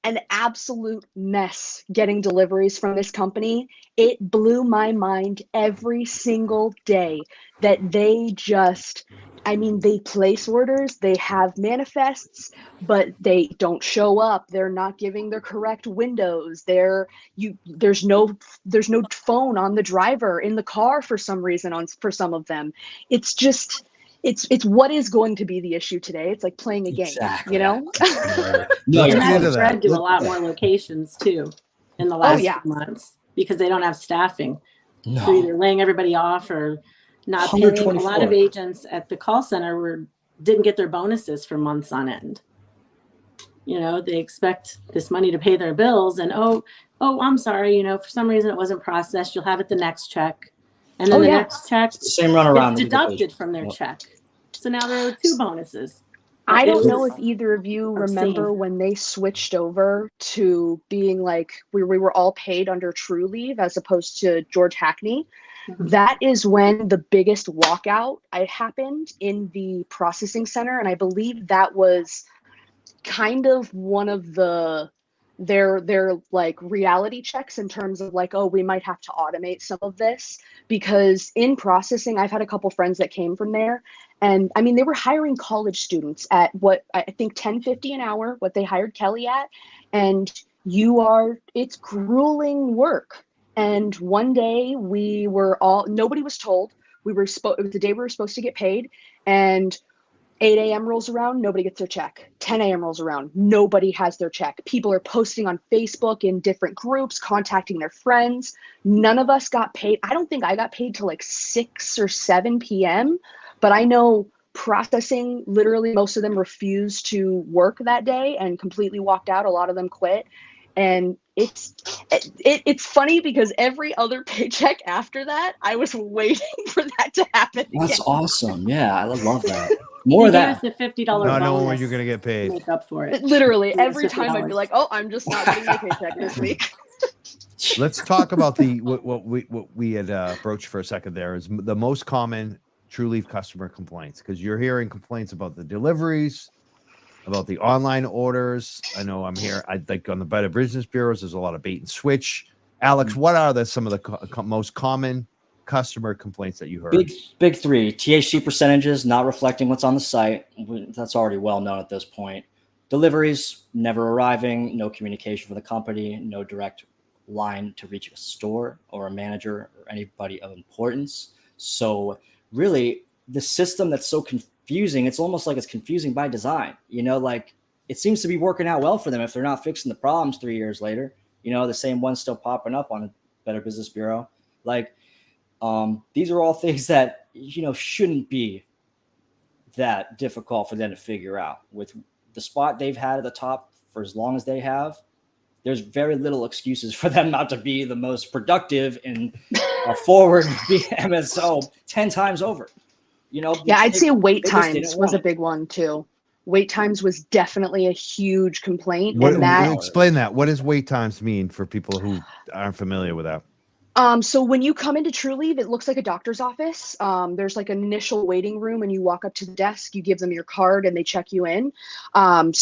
an absolute mess getting deliveries from this company. It blew my mind every single day that they place orders, they have manifests, but they don't show up. They're not giving their correct windows. There's no phone on the driver in the car for some reason for some of them. It's just it's what is going to be the issue today. It's like playing a game, exactly. No, and that's spread to a lot more locations too in the last few months because they don't have staffing. No. They're either laying everybody off or not paying. A lot of agents at the call center didn't get their bonuses for months on end. They expect this money to pay their bills, and oh, I'm sorry, for some reason it wasn't processed. You'll have it the next check. And then the next check, it's the same run around, it's deducted from their check. So now there are 2 bonuses. I It don't know was if either of you remember obscene. when they switched over to being like we were all paid under Trulieve as opposed to George Hackney. Mhm. That is when the biggest walkout happened in the processing center, and I believe that was kind of one of their like reality checks in terms of like, oh, we might have to automate some of this, because in processing I've had a couple friends that came from there, and I mean they were hiring college students at what I think 10.50 an hour, what they hired Kelly at, and it's grueling work. And one day nobody was told. It was the day we were supposed to get paid, and 8 a.m. rolls around, nobody gets their check. 10 a.m. rolls around, nobody has their check. People are posting on Facebook in different groups, contacting their friends. None of us got paid. I don't think I got paid till like 6 or 7 p.m. But I know processing, literally most of them refused to work that day and completely walked out. A lot of them quit. And it's funny because every other paycheck after that, I was waiting for that to happen That's again. awesome. Yeah, I love that. They More of gave that. us the $50 Not knowing bonus when you're going to get to paid. make up for it. Literally They gave us every time I'd be $50. like, oh, I'm just not getting my paycheck this week. Let's talk about what we had broached for a second. There is the most common Trulieve customer complaints, because you're hearing complaints about the deliveries, about the online orders. I know I'm here. I think on the Better Business Bureaus, there's a lot of bait and switch. Alex, what are some of the most common customer complaints that you heard? Big three: THC percentages not reflecting what's on the site. That's already well known at this point. Deliveries never arriving. No communication from the company. No direct line to reach a store or a manager or anybody of importance. So really, the system that's so confusing, it's almost like it's confusing by design. Like it seems to be working out well for them if they're not fixing the problems 3 years later. The same one's still popping up on a Better Business Bureau. Like, these are all things that, shouldn't be that difficult for them to figure out. With the spot they've had at the top for as long as they have, there's very little excuses for them not to be the most productive and forward MSO 10 times over. Yeah, I'd say wait they just times didn't was want a it. big one too. Wait times was definitely a huge complaint, What, and that explain that. What does wait times mean for people who aren't familiar with that? so when you come into Trulieve, it looks like a doctor's office. There's like an initial waiting room, and you walk up to the desk, you give them your card, and they check you in. And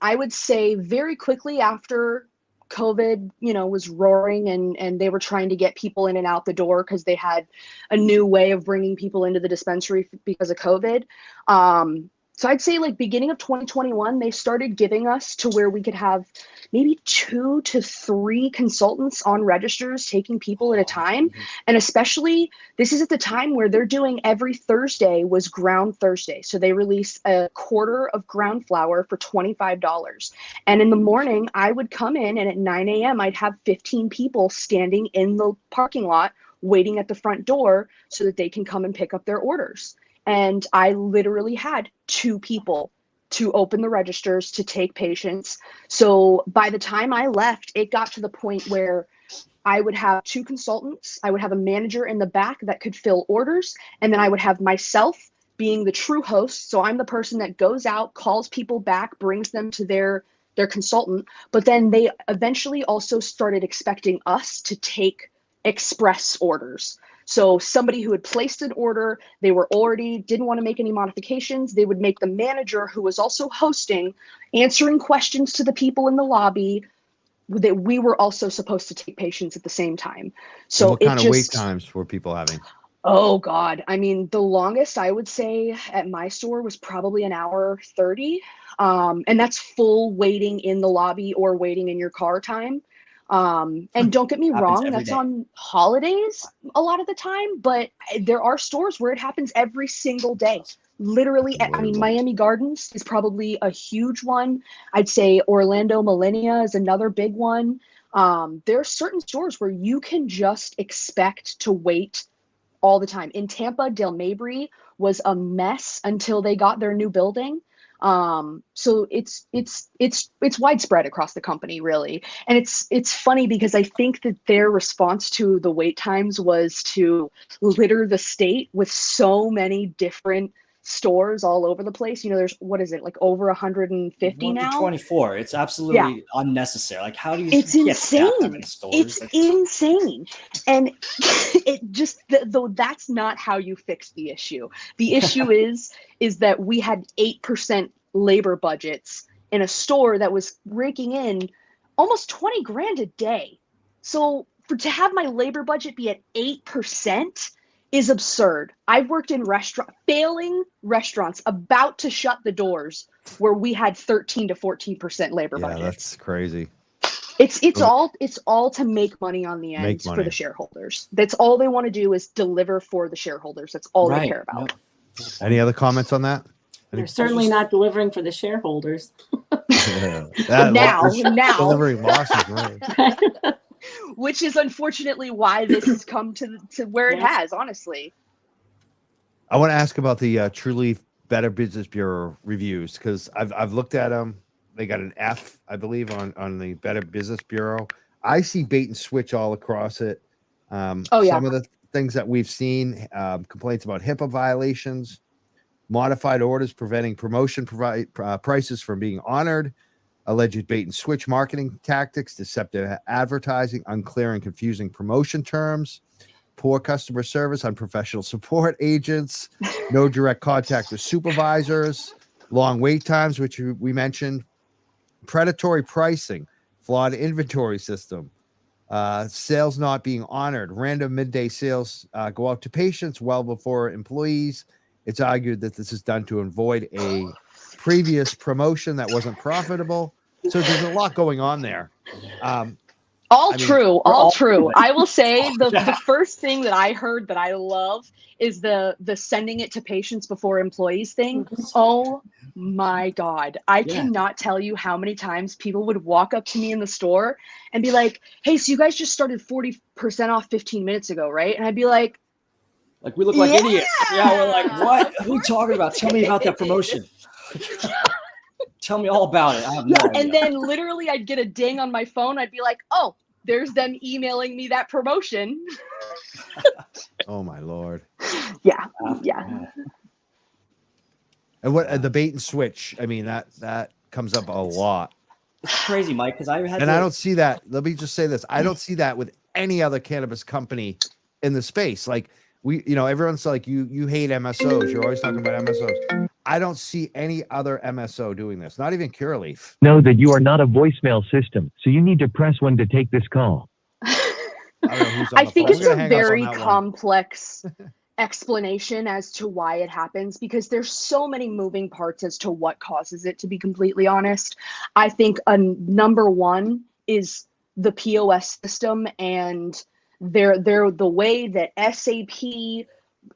I would say very quickly after COVID, was roaring, and they were trying to get people in and out the door because they had a new way of bringing people into the dispensary because of COVID. So I'd say like beginning of 2021, they started giving us to where we could have maybe 2 to 3 consultants on registers taking people at a time. And especially this is at the time where they're doing every Thursday was Ground Thursday. So they release a quarter of ground flower for $25. And in the morning, I would come in, and at 9 a.m., I'd have 15 people standing in the parking lot waiting at the front door so that they can come and pick up their orders. And I literally had 2 people to open the registers to take patients. So by the time I left, it got to the point where I would have 2 consultants. I would have a manager in the back that could fill orders. And then I would have myself being the true host. So I'm the person that goes out, calls people back, brings them to their consultant. But then they eventually also started expecting us to take express orders. So somebody who had placed an order, they were already didn't want to make any modifications. They would make the manager, who was also hosting, answering questions to the people in the lobby, that we were also supposed to take patients at the same time. So And what kind of wait times were people having? Oh God. I mean, the longest I would say at my store was probably an hour 30. And that's full waiting in the lobby or waiting in your car time. And don't get me Happens wrong, every that's day. on holidays a lot of the time, but there are stores where it happens every single day. Literally, I mean, Miami Gardens is probably a huge one. I'd say Orlando Millennia is another big one. There are certain stores where you can just expect to wait all the time. In Tampa, Del Mabry was a mess until they got their new building. So it's widespread across the company, really. And it's funny because I think that their response to the wait times was to litter the state with so many different stores all over the place. You know, there's, what is it, like over 150 now? 24. It's absolutely unnecessary. Like, how do you? It's You can't staff that insane. many stores? It's Like, insane. And it just, though that's not how you fix the issue. The issue is that we had 8% labor budgets in a store that was raking in almost 20 grand a day. So to have my labor budget be at 8% is absurd. I've worked in failing restaurants about to shut the doors where we had 13 to 14% labor budgets. That's crazy. It's all to make money on the end for the shareholders. That's all they want to do is deliver for the shareholders. That's all they care about. Yep. Any other comments on that? They're certainly not delivering for the shareholders. Now. Delivering losses, right? Which is unfortunately why this has come to where it has, honestly. I want to ask about the Trulieve Better Business Bureau reviews, because I've looked at them. They got an F, I believe, on the Better Business Bureau. I see bait and switch all across it. Some of the things that we've seen, complaints about HIPAA violations, modified orders preventing promotion prices from being honored, alleged bait and switch marketing tactics, deceptive advertising, unclear and confusing promotion terms, poor customer service, unprofessional support agents, no direct contact with supervisors, long wait times, which we mentioned, predatory pricing, flawed inventory system, sales not being honored, random midday sales go out to patients well before employees. It's argued that this is done to avoid a previous promotion that wasn't profitable. So there's a lot going on there. All true. I will say the first thing that I heard that I love is the sending it to patients before employees thing. Oh my God. I cannot tell you how many times people would walk up to me in the store and be like, hey, so you guys just started 40% off 15 minutes ago, right? And I'd be like, we look like idiots. Yeah, we're like, what are we talking about? Tell me about that promotion. Tell me all about it. I have no idea. And then literally I'd get a ding on my phone. I'd be like, oh, there's them emailing me that promotion. Oh my Lord. Yeah. And what the bait and switch? I mean, that comes up a lot. It's crazy, Mike, because I don't see that. Let me just say this. I don't see that with any other cannabis company in the space. Like everyone's like, you hate MSOs. You're always talking about MSOs. I don't see any other MSO doing this. Not even Curaleaf. Know that you are not a voicemail system, so you need to press 1 to take this call. I think it's a very complex explanation as to why it happens, because there's so many moving parts as to what causes it, to be completely honest. I think number one is the POS system and the way that SAP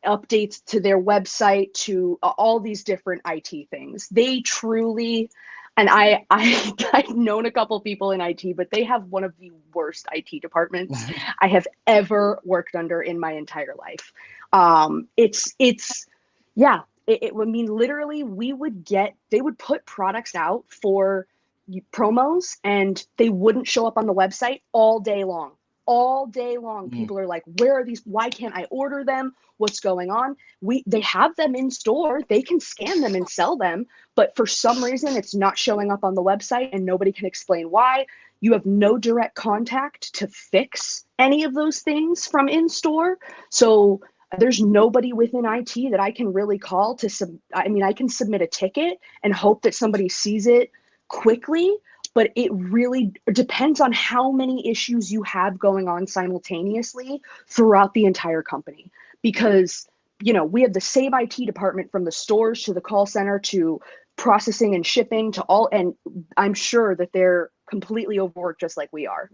updates to their website, to all these different IT things. They truly, and I've known a couple people in IT, but they have one of the worst IT departments I have ever worked under in my entire life. I mean, literally they would put products out for promos and they wouldn't show up on the website all day long. People are like, where are these? Why can't I order them? What's going on? They have them in store. They can scan them and sell them. But for some reason, it's not showing up on the website and nobody can explain why. You have no direct contact to fix any of those things from in store. So there's nobody within IT that I can really call I can submit a ticket and hope that somebody sees it quickly. But it really depends on how many issues you have going on simultaneously throughout the entire company. Because, we have the same IT department from the stores to the call center to processing and shipping to all, and I'm sure that they're completely overworked just like we are,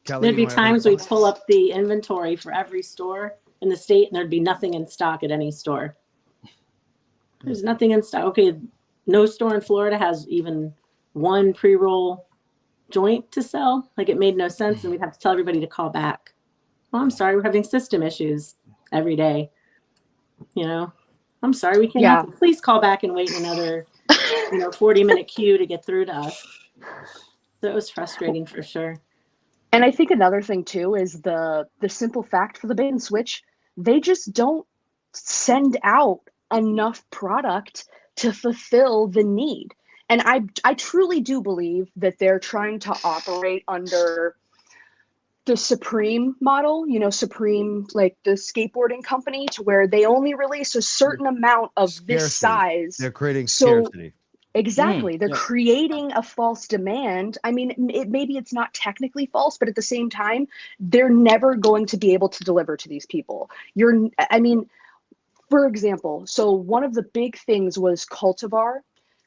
Kelly, there'd be times we'd pull up the inventory for every store in the state and there'd be nothing in stock at any store. There's nothing in stock. Okay. No store in Florida has even one pre-roll joint to sell. Like, it made no sense. And we'd have to tell everybody to call back. Oh, I'm sorry. We're having system issues every day. I'm sorry. We can't help you. Please call back and wait another, 40-minute queue to get through to us. So it was frustrating for sure. And I think another thing too is the simple fact for the bait and switch, they just don't send out enough product to fulfill the need. And I truly do believe that they're trying to operate under the Supreme model, Supreme, like the skateboarding company, to where they only release a certain amount of this Scarcity. size. They're creating So scarcity. exactly, they're Yeah. creating a false demand. I mean, maybe it's not technically false, but at the same time, they're never going to be able to deliver to these people. I mean, for example, so one of the big things was Cultivar.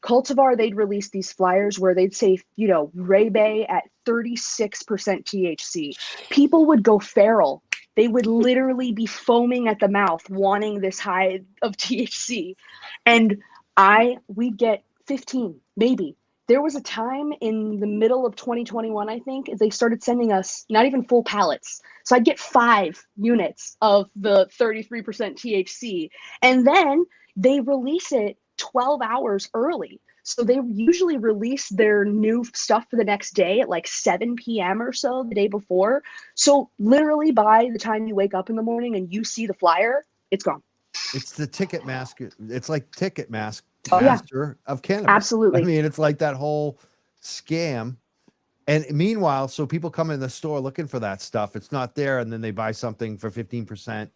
Cultivar, they'd release these flyers where they'd say, Ray Bay at 36% THC. People would go feral. They would literally be foaming at the mouth, wanting this high of THC. And we'd get 15, maybe. There was a time in the middle of 2021, I think, they started sending us not even full pallets. So I'd get 5 units of the 33% THC. And then they release it 12 hours early. So they usually release their new stuff for the next day at like 7 p.m. or so the day before. So literally by the time you wake up in the morning and you see the flyer, it's gone. It's the ticket mask. It's like ticket mask Oh, yeah. master of cannabis. Absolutely. I mean, it's like that whole scam. And meanwhile, so people come in the store looking for that stuff. It's not there, and then they buy something for 15%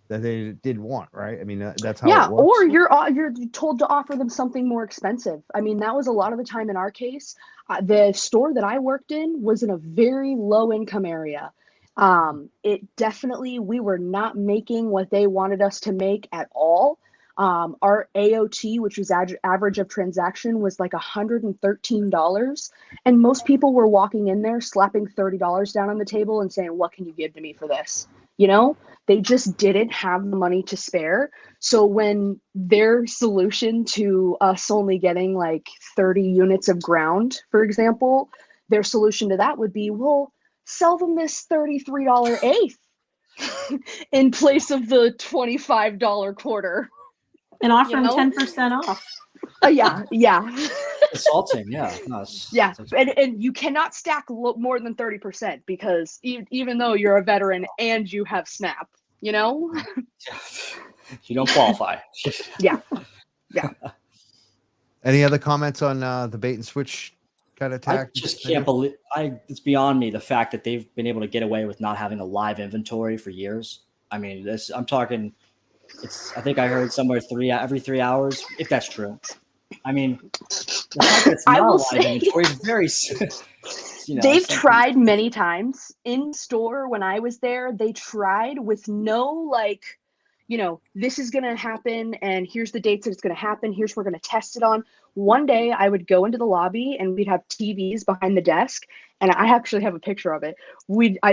that they didn't want, right? I mean, that's how it works. Or you're told to offer them something more expensive. I mean, that was a lot of the time in our case. The store that I worked in was in a very low income area. We were not making what they wanted us to make at all. Our AOT, which was average of transaction, was like $113. And most people were walking in there, slapping $30 down on the table and saying, what can you give to me for this? They just didn't have the money to spare. So when their solution to us only getting like 30 units of ground, for example, their solution to that would be, well, sell them this $33 eighth in place of the $25 quarter. And offer them 10% off. Yeah. Assaulting, yeah. No, Yeah, and you cannot stack more than 30% because even though you're a veteran and you have SNAP, You don't qualify. Yeah. Any other comments on the bait and switch kind of I tactics? just can't believe. It's beyond me the fact that they've been able to get away with not having a live inventory for years. I mean, I'm talking. I think I heard somewhere every 3 hours, if that's true. I mean, the fact that it's not a live inventory is very. They've tried many times in store. When I was there, they tried with no this is going to happen and here's the dates that it's going to happen. Here's what we're going to test it on. One day I would go into the lobby and we'd have TVs behind the desk. And I actually have a picture of it.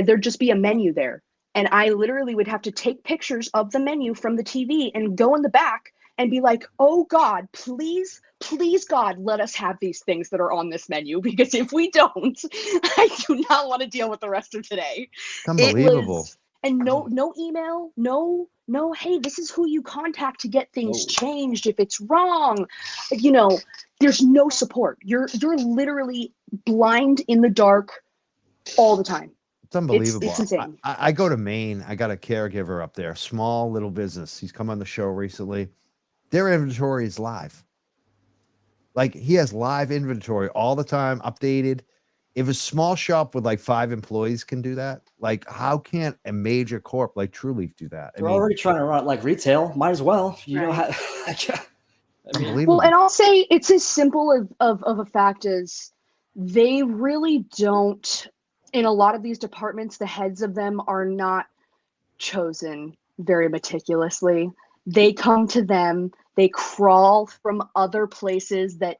There'd just be a menu there. And I literally would have to take pictures of the menu from the TV and go in the back and be like, oh God, please, God, let us have these things that are on this menu. Because if we don't, I do not want to deal with the rest of today. Unbelievable. And no email, no, hey, this is who you contact to get things changed if it's wrong. There's no support. You're literally blind in the dark all the time. It's unbelievable. It's insane. I go to Maine. I got a caregiver up there, small little business. He's come on the show recently. Their inventory is live. Like he has live inventory all the time, updated. If a small shop with like 5 employees can do that, like how can't a major corp like Trulieve do that? They're already trying to run like retail. Might as well. Unbelievable. Well, and I'll say it's as simple of a fact as they really don't. In a lot of these departments, the heads of them are not chosen very meticulously. They come to them, they crawl from other places that,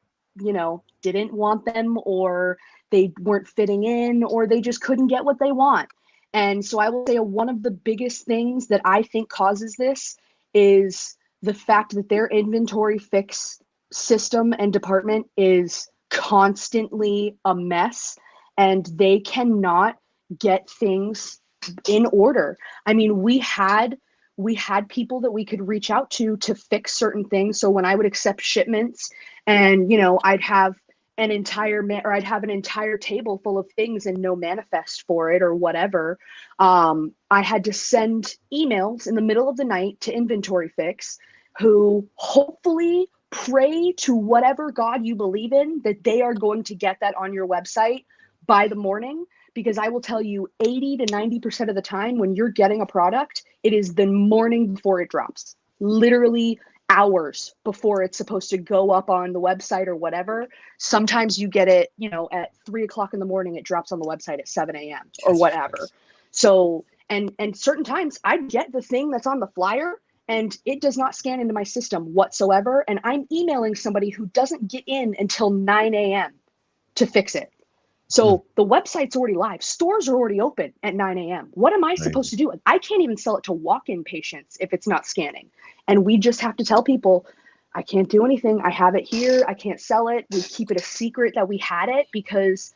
didn't want them, or they weren't fitting in, or they just couldn't get what they want. And so I will say one of the biggest things that I think causes this is the fact that their inventory fix system and department is constantly a mess. And they cannot get things in order. I mean, we had people that we could reach out to fix certain things. So when I would accept shipments and, I'd have or I'd have an entire table full of things and no manifest for it or whatever. I had to send emails in the middle of the night to Inventory Fix, who hopefully pray to whatever God you believe in that they are going to get that on your website by the morning. Because I will tell you 80 to 90% of the time when you're getting a product, it is the morning before it drops. Literally hours before it's supposed to go up on the website or whatever. Sometimes you get it, at 3:00 in the morning, it drops on the website at 7 a.m. or whatever. So, and certain times I get the thing that's on the flyer and it does not scan into my system whatsoever. And I'm emailing somebody who doesn't get in until 9 a.m. to fix it. So the website's already live. Stores are already open at 9 a.m. What am I supposed to do? I can't even sell it to walk-in patients if it's not scanning. And we just have to tell people, I can't do anything. I have it here. I can't sell it. We keep it a secret that we had it because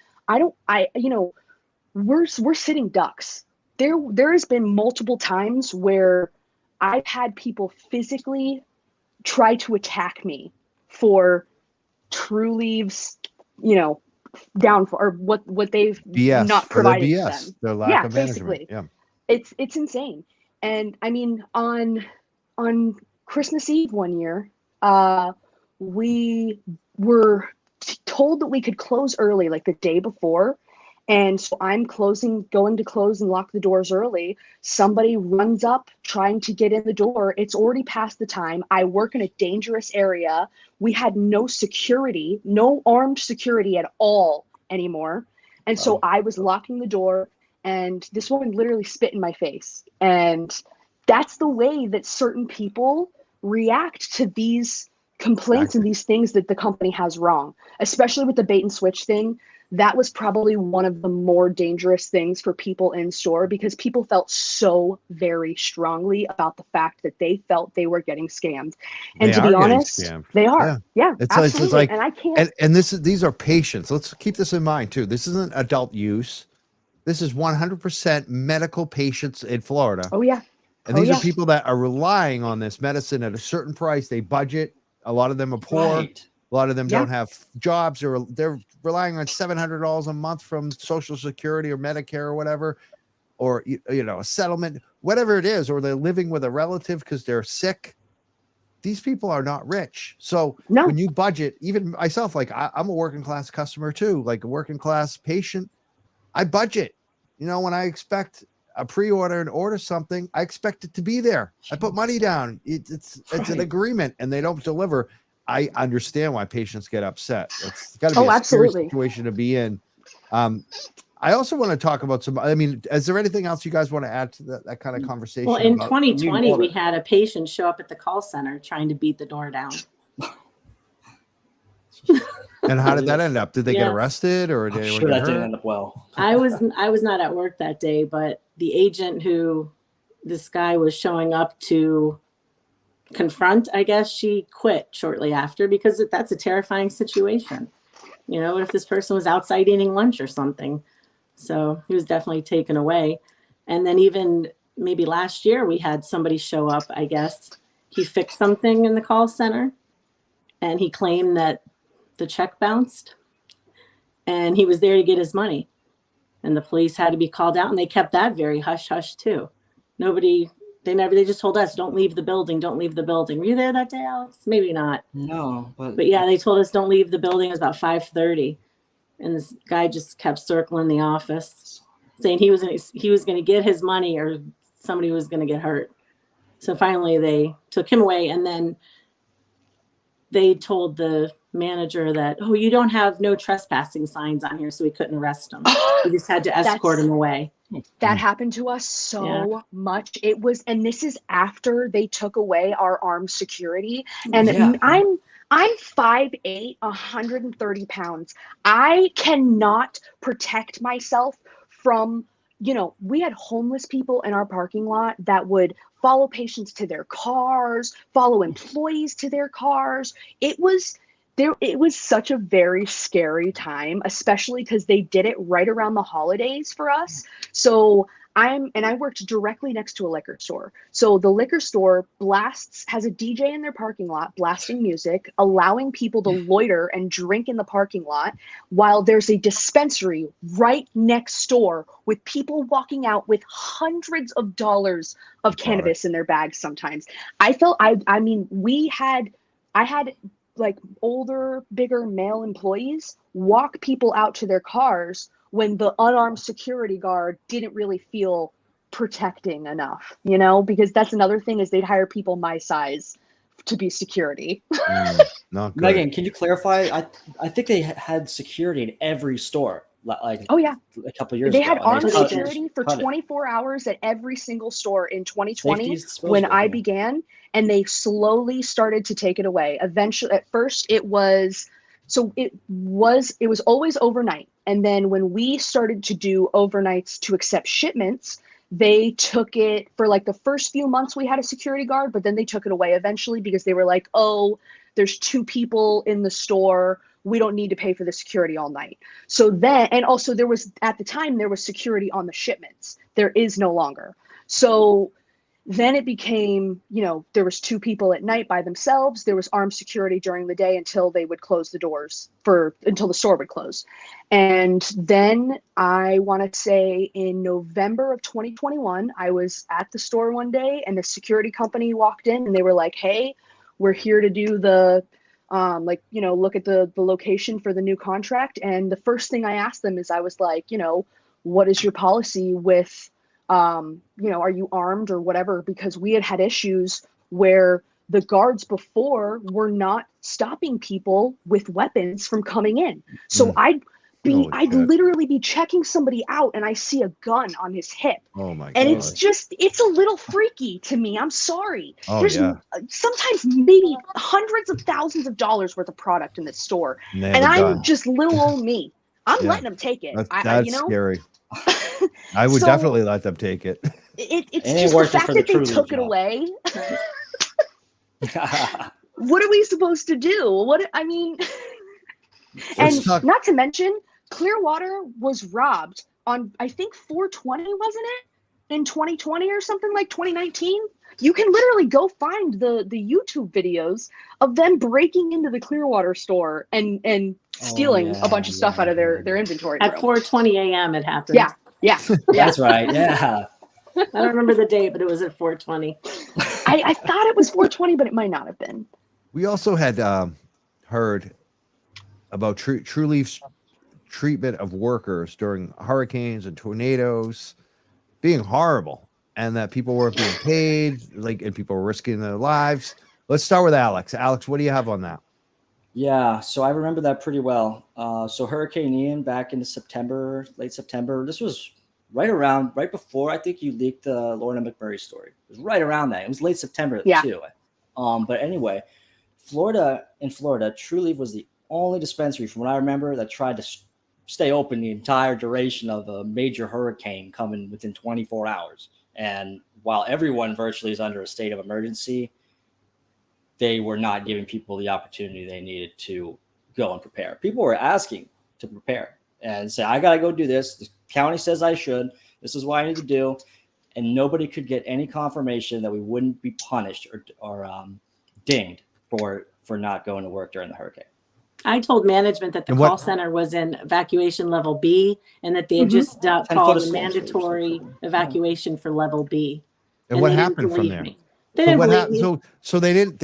we're sitting ducks. There has been multiple times where I've had people physically try to attack me for Trulieve's, downfall or what they've BS, not provided to them. their lack of basically. management. It's insane. And I mean, on Christmas Eve one year, we were told that we could close early, like the day before. And so I'm going to close and lock the doors early. Somebody runs up trying to get in the door. It's already past the time. I work in a dangerous area. We had no security, no armed security at all anymore. And so I was locking the door and this woman literally spit in my face. And that's the way that certain people react to these complaints and these things that the company has wrong, especially with the bait and switch thing. That was probably one of the more dangerous things for people in store because people felt so very strongly about the fact that they felt they were getting scammed. And to be honest, they are. Yeah, absolutely. It's like, and I can't. And these are patients. Let's keep this in mind too. This isn't adult use. This is 100% medical patients in Florida. Oh yeah. And these are people that are relying on this medicine at a certain price. They budget. A lot of them are poor. Right. A lot of them don't have jobs, or they're relying on $700 a month from Social Security or Medicare or whatever, or a settlement, whatever it is, or they're living with a relative because they're sick. These people are not rich. So when you budget, even myself, like I'm a working class customer too, like a working class patient, I budget. When I expect a pre-order and order something, I expect it to be there. I put money down. It's an agreement, and they don't deliver. I understand why patients get upset. It's got to be a scary situation to be in. I also want to talk about is there anything else you guys want to add to that kind of conversation? Well, in 2020, we had a patient show up at the call center trying to beat the door down. And how did that end up? Did they get arrested, or did anyone get hurt? Didn't end up well. I was not at work that day, but the agent who this guy was showing up to confront, I guess, she quit shortly after because that's a terrifying situation. What if this person was outside eating lunch or something? So he was definitely taken away. And then even maybe last year we had somebody show up, I guess. He fixed something in the call center and he claimed that the check bounced and he was there to get his money. And the police had to be called out and they kept that very hush hush too. They just told us, don't leave the building. Don't leave the building. Were you there that day, Alex? Maybe not. No, but yeah, they told us don't leave the building. It was about 5:30. And this guy just kept circling the office saying he was going to get his money or somebody was going to get hurt. So finally they took him away. And then they told the manager that, you don't have no trespassing signs on here. So we couldn't arrest him. We just had to escort him away. That happened to us so much. And this is after they took away our armed security. And I'm 5'8", 130 pounds. I cannot protect myself from, we had homeless people in our parking lot that would follow patients to their cars, follow employees to their cars. It was it was such a very scary time, especially because they did it right around the holidays for us. So I worked directly next to a liquor store. So the liquor store has a DJ in their parking lot blasting music, allowing people to loiter and drink in the parking lot while there's a dispensary right next door with people walking out with hundreds of dollars of cannabis in their bags sometimes. I had like older, bigger male employees walk people out to their cars when the unarmed security guard didn't really feel protecting enough, because that's another thing is they'd hire people my size to be security. Not good. Megan, can you clarify? I think they had security in every store. Like oh yeah, a couple of years they ago. had armed security for 24 hours at every single store in 2020 when I began, and they slowly started to take it away. Eventually, at first it was always overnight, and then when we started to do overnights to accept shipments, they took it for like the first few months we had a security guard, but then they took it away eventually because they were like, oh, there's 2 people in the store. We don't need to pay for the security all night. So then, and also at the time, there was security on the shipments. There is no longer. So then it became, there was 2 people at night by themselves. There was armed security during the day until they would close the doors until the store would close. And then I want to say in November of 2021, I was at the store one day and the security company walked in and they were like, hey, we're here to do the look at the location for the new contract. And the first thing I asked them is I was like, what is your policy with, are you armed or whatever? Because we had issues where the guards before were not stopping people with weapons from coming in. So I'd literally be checking somebody out and I see a gun on his hip. Oh my god. And it's a little freaky to me. I'm sorry. Oh, There's yeah. sometimes maybe hundreds of thousands of dollars worth of product in this store. And I'm just little old me. I'm letting them take it. That's scary. I would definitely let them take it. It's just the fact that they took it away. What are we supposed to do? Not to mention, Clearwater was robbed on, I think, 4/20, wasn't it? In 2020 or something, like 2019. You can literally go find the YouTube videos of them breaking into the Clearwater store and stealing a bunch of stuff out of their inventory. At 4:20 a.m. it happened. Yeah. That's right. Yeah. I don't remember the date, but it was at 4:20. I thought it was 4:20, but it might not have been. We also had heard about Trulieve's treatment of workers during hurricanes and tornadoes being horrible, and that people weren't being paid, and people were risking their lives. Let's start with Alex. Alex, what do you have on that? Yeah, so I remember that pretty well. So Hurricane Ian back in late September. This was right before I think you leaked the Lorna McMurray story. It was right around that. It was late September too. But anyway, Florida, Trulieve was the only dispensary from what I remember that tried to stay open the entire duration of a major hurricane coming within 24 hours. And while everyone virtually is under a state of emergency, they were not giving people the opportunity they needed to go and prepare. People were asking to prepare and say, I got to go do this. The county says I should. This is what I need to do. And nobody could get any confirmation that we wouldn't be punished or dinged for not going to work during the hurricane. I told management that the call center was in evacuation level B and that they had just called a mandatory evacuation for level B. And what happened from there? They didn't believe me. So they didn't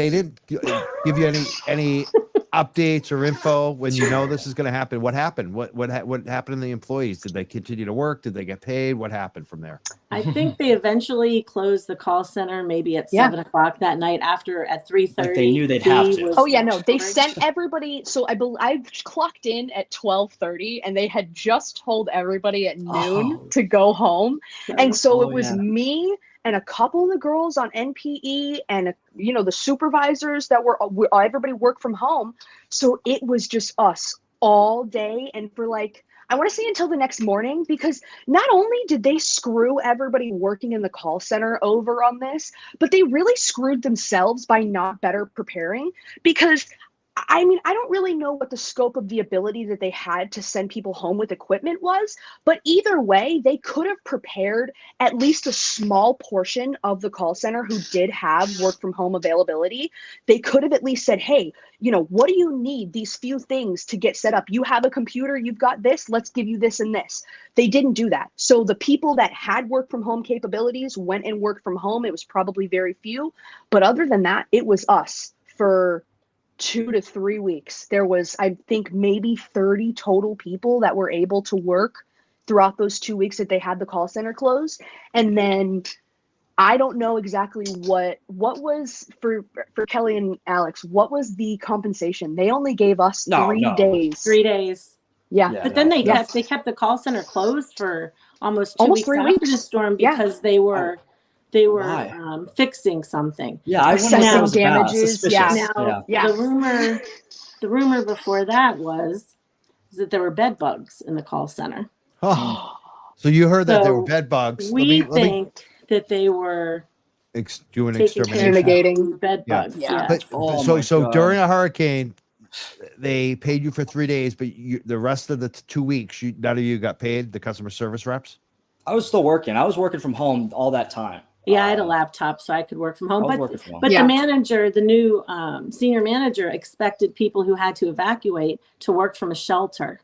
give you any updates or info when this is going to happen. What happened? What happened to the employees? Did they continue to work? Did they get paid? What happened from there? I think they eventually closed the call center maybe at 7:00 that night at 3:30. Like they knew they'd have to. Oh yeah, no, they sent everybody. So I clocked in at 12:30 and they had just told everybody at noon to go home. And so it was me and a couple of the girls on NPE and, the supervisors that were everybody worked from home. So it was just us all day. And for I want to say until the next morning, because not only did they screw everybody working in the call center over on this, but they really screwed themselves by not better preparing. Because I mean, I don't really know what the scope of the ability that they had to send people home with equipment was, but either way, they could have prepared at least a small portion of the call center who did have work from home availability. They could have at least said, hey, what do you need? These few things to get set up. You have a computer, you've got this, let's give you this and this. They didn't do that. So the people that had work from home capabilities went and worked from home. It was probably very few, but other than that, it was us for 2 to 3 weeks. There was, I think, maybe 30 total people that were able to work throughout those 2 weeks that they had the call center closed. And then I don't know exactly what was for Kelly and Alex, what was the compensation? They only gave us 3 days. 3 days. Yeah. But then they kept the call center closed for almost 2 Almost weeks 3 after weeks. the storm Yeah. because they were fixing something. Yeah, I wonder what that Assessing was about. damages. Suspicious. Now Yeah. the rumor before that was that there were bed bugs in the call center. Oh. So you heard that there were So bed bugs. We think that they were doing taking care extermination. of bed bugs. Yeah. But so during a hurricane, they paid you for 3 days, but the rest of the 2 weeks, none of you got paid. The customer service reps. I was still working. I was working from home all that time. Yeah, I had a laptop, so I could work from home. But Yeah. the manager, the new senior manager, expected people who had to evacuate to work from a shelter.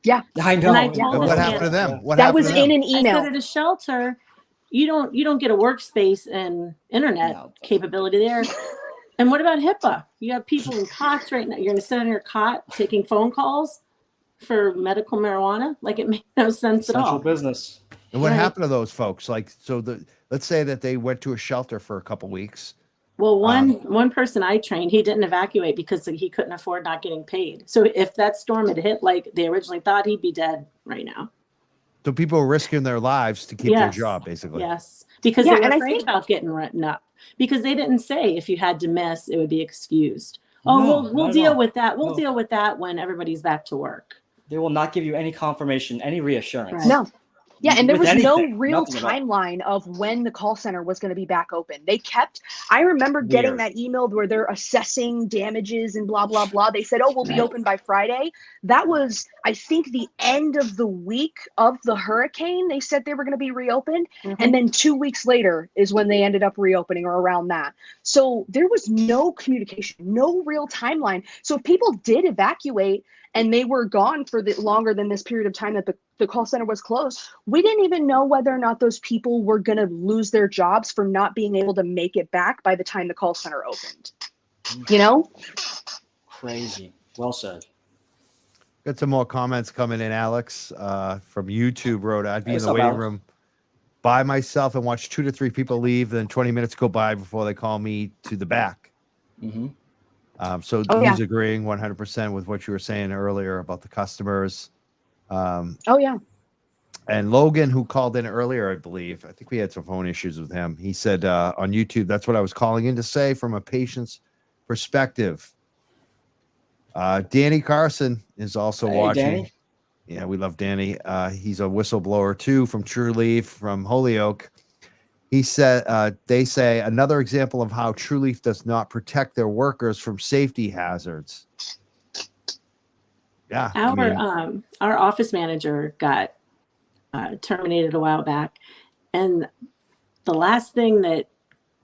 Yeah, I know. And I told What this happened to manager- them? What that happened was to them? in an email. I said at a shelter, you don't get a workspace and internet capability there. And what about HIPAA? You have people in cots right now. You're going to sit on your cot taking phone calls for medical marijuana? Like, it made no sense at all. Essential business. And what Right. happened to those folks? Like, let's say that they went to a shelter for a couple weeks. Well, one person I trained, he didn't evacuate because he couldn't afford not getting paid. So if that storm had hit like they originally thought, he'd be dead right now. So people were risking their lives to keep their job, basically. Yes, because Yeah, they were and I afraid think- about getting written up because they didn't say if you had to miss, it would be excused. No, We'll not at deal all. with that. We'll No. deal with that when everybody's back to work. They will not give you any confirmation, any reassurance. Right. No. Yeah, and there With was no anything, real nothing about it. timeline of when the call center was going to be back open. I remember getting Weird. that email where they're assessing damages and blah, blah, blah. They said, oh, we'll be open by Friday. That was, I think, the end of the week of the hurricane. They said they were going to be reopened. And then 2 weeks later is when they ended up reopening, or around that. So there was no communication, no real timeline. So if people did evacuate and they were gone for longer than this period of time that the call center was closed, we didn't even know whether or not those people were going to lose their jobs for not being able to make it back by the time the call center opened. Crazy. Well said. Got some more comments coming in. Alex from YouTube wrote, I'd be Hey, in what's the up, waiting Alex? room by myself and watch 2 to 3 people leave. Then 20 minutes go by before they call me to the back. Mm-hmm. So he's agreeing 100% with what you were saying earlier about the customers. Oh, yeah. And Logan, who called in earlier, I believe, I think we had some phone issues with him. He said on YouTube, that's what I was calling in to say from a patient's perspective. Danny Carson is also watching. Danny. Yeah, we love Danny. He's a whistleblower too from Trulieve, from Holyoke. He said, they say another example of how Trulieve does not protect their workers from safety hazards. Yeah. Our office manager got terminated a while back. And the last thing that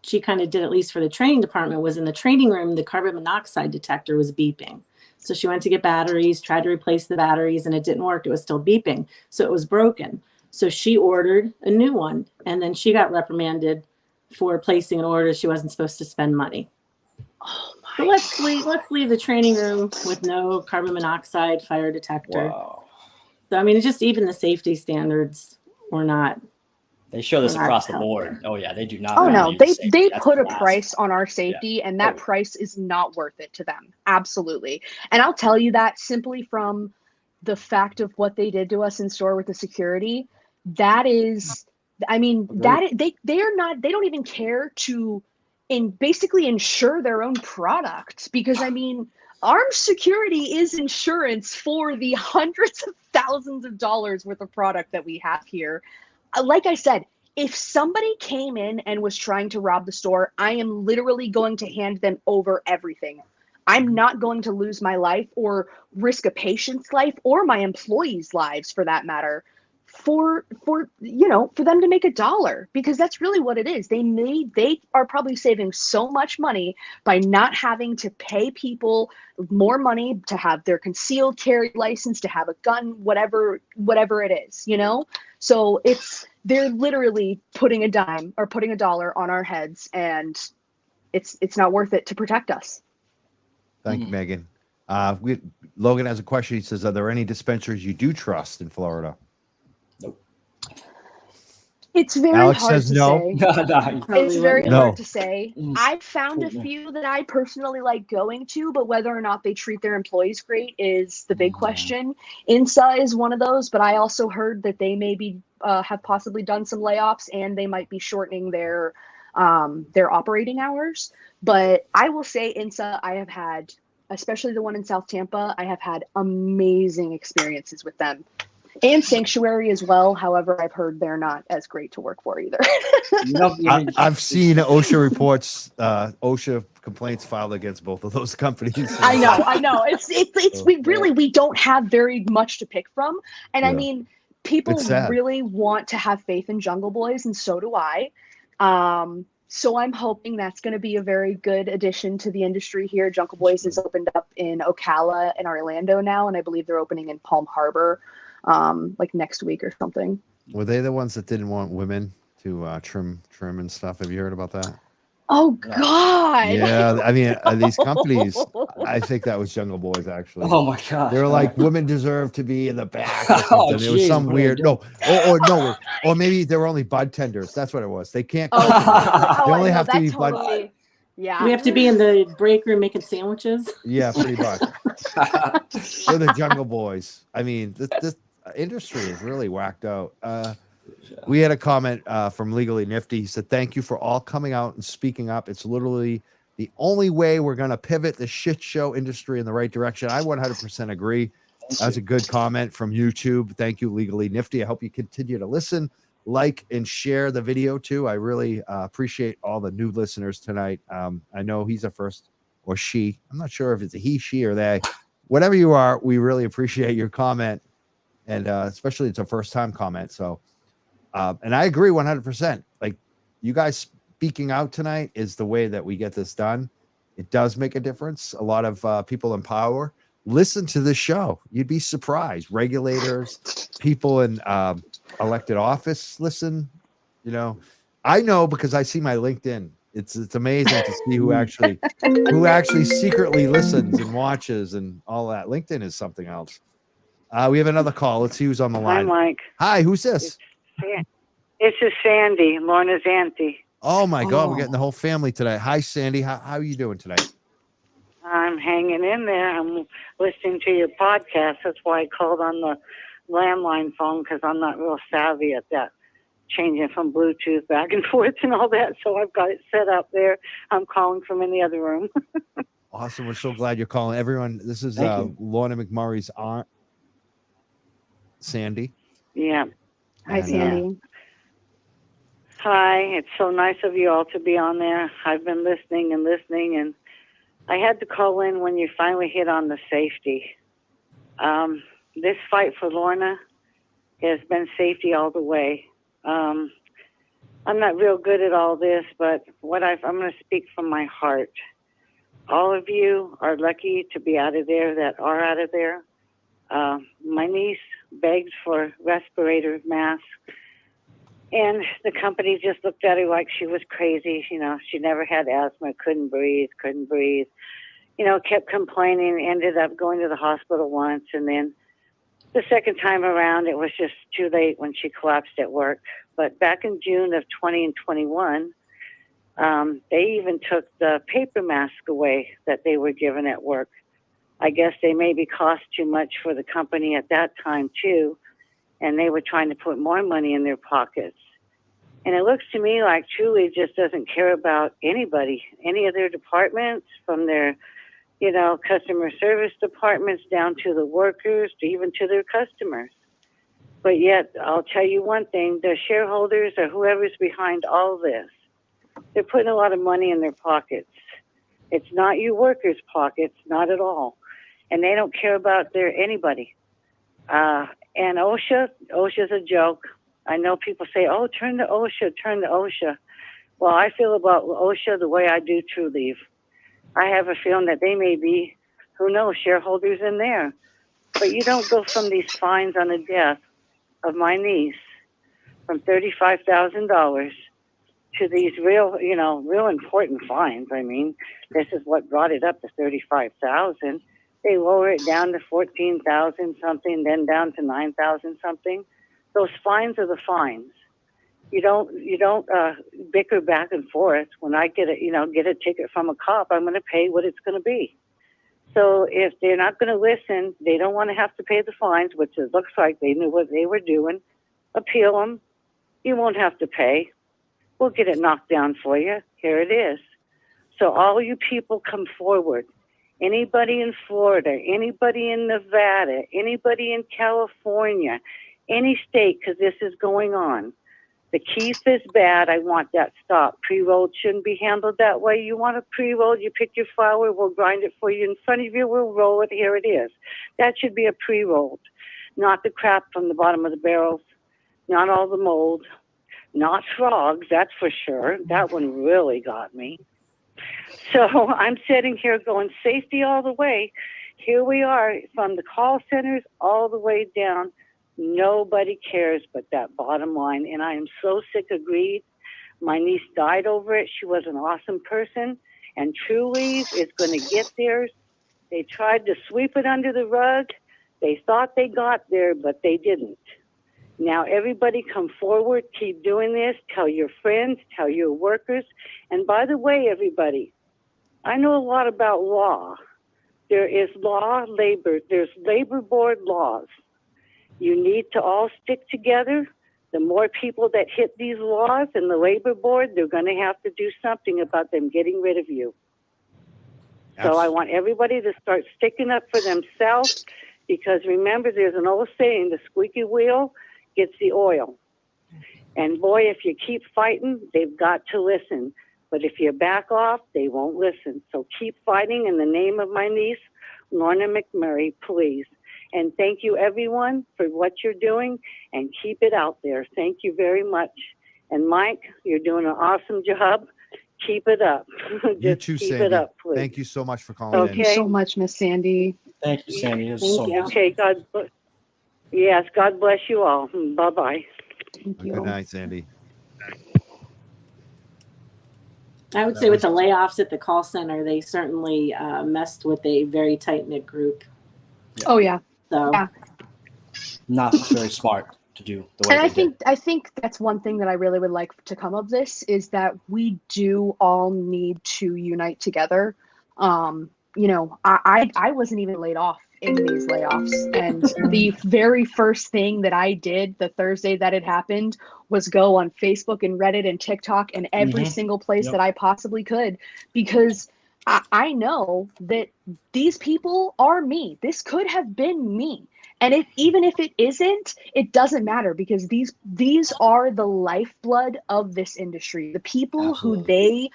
she kind of did, at least for the training department, was in the training room, the carbon monoxide detector was beeping. So she went to get batteries, tried to replace the batteries, and it didn't work. It was still beeping. So it was broken. So she ordered a new one, and then she got reprimanded for placing an order she wasn't supposed to spend money. Oh, my So let's leave the training room with no carbon monoxide fire detector. Wow. So I mean, it's just even the safety standards were not. They show this We're not across the helping. board. Oh yeah, they do not. Oh no, value they safety. That's put the a last. price on our safety, and that Oh. price is not worth it to them. Absolutely. And I'll tell you that simply from the fact of what they did to us in store with the security. That is, I mean, they don't even care to basically insure their own product, because I mean, armed security is insurance for the hundreds of thousands of dollars worth of product that we have here. Like I said, if somebody came in and was trying to rob the store, I am literally going to hand them over everything. I'm not going to lose my life or risk a patient's life or my employees' lives for that matter for them to make $1, because that's really what it is. They are probably saving so much money by not having to pay people more money to have their concealed carry license, to have a gun, whatever it is, So they're literally putting a dime or putting $1 on our heads, and it's not worth it to protect us. Thank you, Megan. Logan has a question. He says, are there any dispensaries you do trust in Florida? It's very Alex hard says to no. say. No, you probably It's very wouldn't. No. hard to say. I've found a few that I personally like going to, but whether or not they treat their employees great is the big question. INSA is one of those, but I also heard that they maybe have possibly done some layoffs and they might be shortening their operating hours. But I will say INSA, I have had, especially the one in South Tampa, I have had amazing experiences with them. And Sanctuary as well. However, I've heard they're not as great to work for either. I've seen OSHA reports, OSHA complaints filed against both of those companies. I know. We don't have very much to pick from. And I mean, people really want to have faith in Jungle Boys, and so do I. So I'm hoping that's going to be a very good addition to the industry here. Jungle Boys has opened up in Ocala and Orlando now, and I believe they're opening in Palm Harbor like next week or something. Were they the ones that didn't want women to trim and stuff? Have you heard about that? Oh God! Yeah, I mean these companies. I think that was Jungle Boys actually. Oh my God! They were like, women deserve to be in the back. Or something. It was some weird or maybe they were only bud tenders. That's what it was. They can't. They only have to be bud. Yeah, we have to be in the break room making sandwiches. Yeah, pretty much. We're the Jungle Boys. I mean, this industry is really whacked out. We had a comment from Legally Nifty. He said, thank you for all coming out and speaking up. It's literally the only way we're going to pivot the shit show industry in the right direction. I 100% agree. That's a good comment from YouTube. Thank you, Legally Nifty. I hope you continue to listen, like, and share the video too. I really appreciate all the new listeners tonight. I know he's a first, or she. I'm not sure if it's a he, she, or they. Whatever you are, we really appreciate your comment. And especially it's a first time comment. So, and I agree 100%. Like, you guys speaking out tonight is the way that we get this done. It does make a difference. A lot of people in power listen to this show. You'd be surprised. Regulators, people in elected office listen. I know because I see my LinkedIn. It's amazing to see who actually secretly listens and watches and all that. LinkedIn is something else. We have another call. Let's see who's on the line. Hi, Mike. Hi, who's this? This is Sandy, Lorna's auntie. Oh my God, we're getting the whole family today. Hi, Sandy. How are you doing today? I'm hanging in there. I'm listening to your podcast. That's why I called on the landline phone, because I'm not real savvy at that, changing from Bluetooth back and forth and all that. So I've got it set up there. I'm calling from in the other room. Awesome. We're so glad you're calling. Everyone, this is Lorna McMurray's aunt, Sandy. Yeah. Hi, Sandy. Hi. It's so nice of you all to be on there. I've been listening, and I had to call in when you finally hit on the safety. This fight for Lorna has been safety all the way. I'm not real good at all this, but I'm going to speak from my heart. All of you are lucky to be out of there that are out of there. My niece begged for respirator masks, and the company just looked at her like she was crazy. She never had asthma, couldn't breathe. Kept complaining, ended up going to the hospital once, and then the second time around, it was just too late when she collapsed at work. But back in June of 20 and 21, they even took the paper mask away that they were given at work. I guess they maybe cost too much for the company at that time too, and they were trying to put more money in their pockets. And it looks to me like Trulieve just doesn't care about anybody, any of their departments, from their, customer service departments down to the workers, to even to their customers. But yet, I'll tell you one thing, the shareholders or whoever's behind all this, they're putting a lot of money in their pockets. It's not you workers' pockets, not at all. And they don't care about anybody. And OSHA's a joke. I know people say, oh, turn to OSHA, turn to OSHA. Well, I feel about OSHA the way I do Trulieve. I have a feeling that they may be, who knows, shareholders in there. But you don't go from these fines on the death of my niece from $35,000 to these real important fines. I mean, this is what brought it up to $35,000. They lower it down to $14,000 something, then down to $9,000 something. Those fines are the fines. You don't bicker back and forth. When I get a ticket from a cop, I'm going to pay what it's going to be. So if they're not going to listen, they don't want to have to pay the fines, which it looks like they knew what they were doing. Appeal them. You won't have to pay. We'll get it knocked down for you. Here it is. So all you people come forward. Anybody in Florida, anybody in Nevada, anybody in California, any state, because this is going on. The keef is bad. I want that stopped. Pre-rolled shouldn't be handled that way. You want a pre-rolled, you pick your flower, we'll grind it for you in front of you, we'll roll it, here it is. That should be a pre-rolled, not the crap from the bottom of the barrels, not all the mold, not frogs, that's for sure. That one really got me. So I'm sitting here going safety all the way. Here we are from the call centers all the way down. Nobody cares but that bottom line. And I am so sick of greed. My niece died over it. She was an awesome person. And Trulieve is going to get theirs. They tried to sweep it under the rug. They thought they got there, but they didn't. Now, everybody come forward. Keep doing this. Tell your friends. Tell your workers. And by the way, everybody, I know a lot about law. There is law, labor. There's labor board laws. You need to all stick together. The more people that hit these laws and the labor board, they're going to have to do something about them getting rid of you. So I want everybody to start sticking up for themselves, because remember, there's an old saying, the squeaky wheel gets the oil. And boy, if you keep fighting, they've got to listen. But if you back off, they won't listen. So keep fighting in the name of my niece, Lorna McMurray, please. And thank you, everyone, for what you're doing, and keep it out there. Thank you very much. And Mike, you're doing an awesome job. Keep it up. You too, keep Sandy. it up, please. Thank you so much for calling in. Thank you so much, Miss Sandy. Thank you, Sandy. Okay, yes, God bless you all. Bye-bye. Thank you. Good night, Sandy. I would say with the layoffs at the call center, they certainly messed with a very tight-knit group. Oh, yeah. So yeah. Not very smart to do the way And they did. I think that's one thing that I really would like to come of this, is that we do all need to unite together. You know, I wasn't even laid off in these layoffs. And the very first thing that I did the Thursday that it happened was go on Facebook and Reddit and TikTok and every single place that I possibly could, because I know that these people are me. This could have been me. And even if it isn't, it doesn't matter, because these are the lifeblood of this industry. The people who they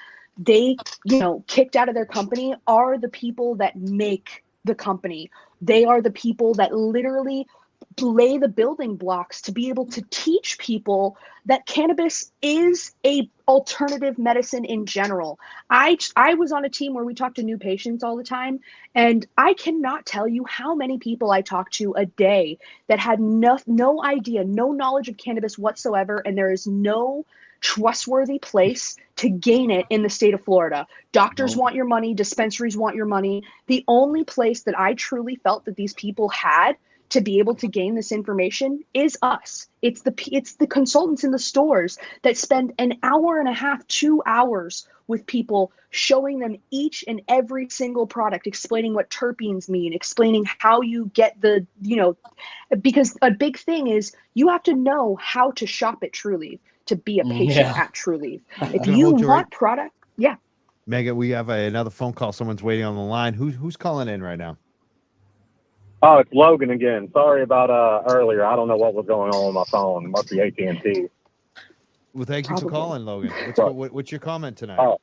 kicked out of their company are the people that make the company. They are the people that literally lay the building blocks to be able to teach people that cannabis is a alternative medicine in general. I was on a team where we talked to new patients all the time, and I cannot tell you how many people I talked to a day that had no idea, no knowledge of cannabis whatsoever, and there is no trustworthy place to gain it in the state of Florida. Doctors want your money, dispensaries want your money. The only place that I truly felt that these people had to be able to gain this information is us. It's the consultants in the stores that spend an hour and a half, 2 hours with people, showing them each and every single product, explaining what terpenes mean, explaining how you get the, because a big thing is you have to know how to shop at Trulieve to be a patient at Trulieve. If you want product, Megan, we have another phone call. Someone's waiting on the line. Who's calling in right now? Oh, it's Logan again. Sorry about earlier. I don't know what was going on with my phone. It must be AT&T. Well, thank you for calling, Logan. What's your comment tonight?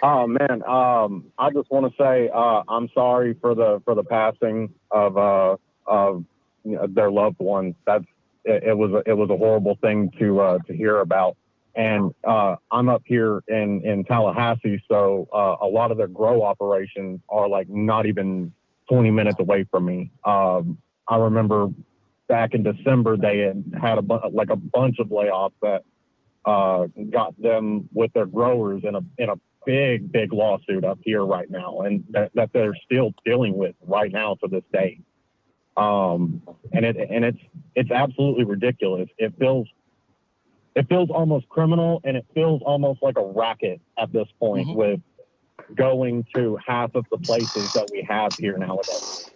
Oh man, I just want to say I'm sorry for the passing of their loved ones. It was a horrible thing to hear about. And I'm up here in Tallahassee, so a lot of their grow operations are like not even 20 minutes away from me. I remember back in December they had a bunch of layoffs that got them with their growers in a big lawsuit up here right now, and that they're still dealing with right now to this day. And it's absolutely ridiculous. It feels almost criminal, and it feels almost like a racket at this point with going to half of the places that we have here nowadays.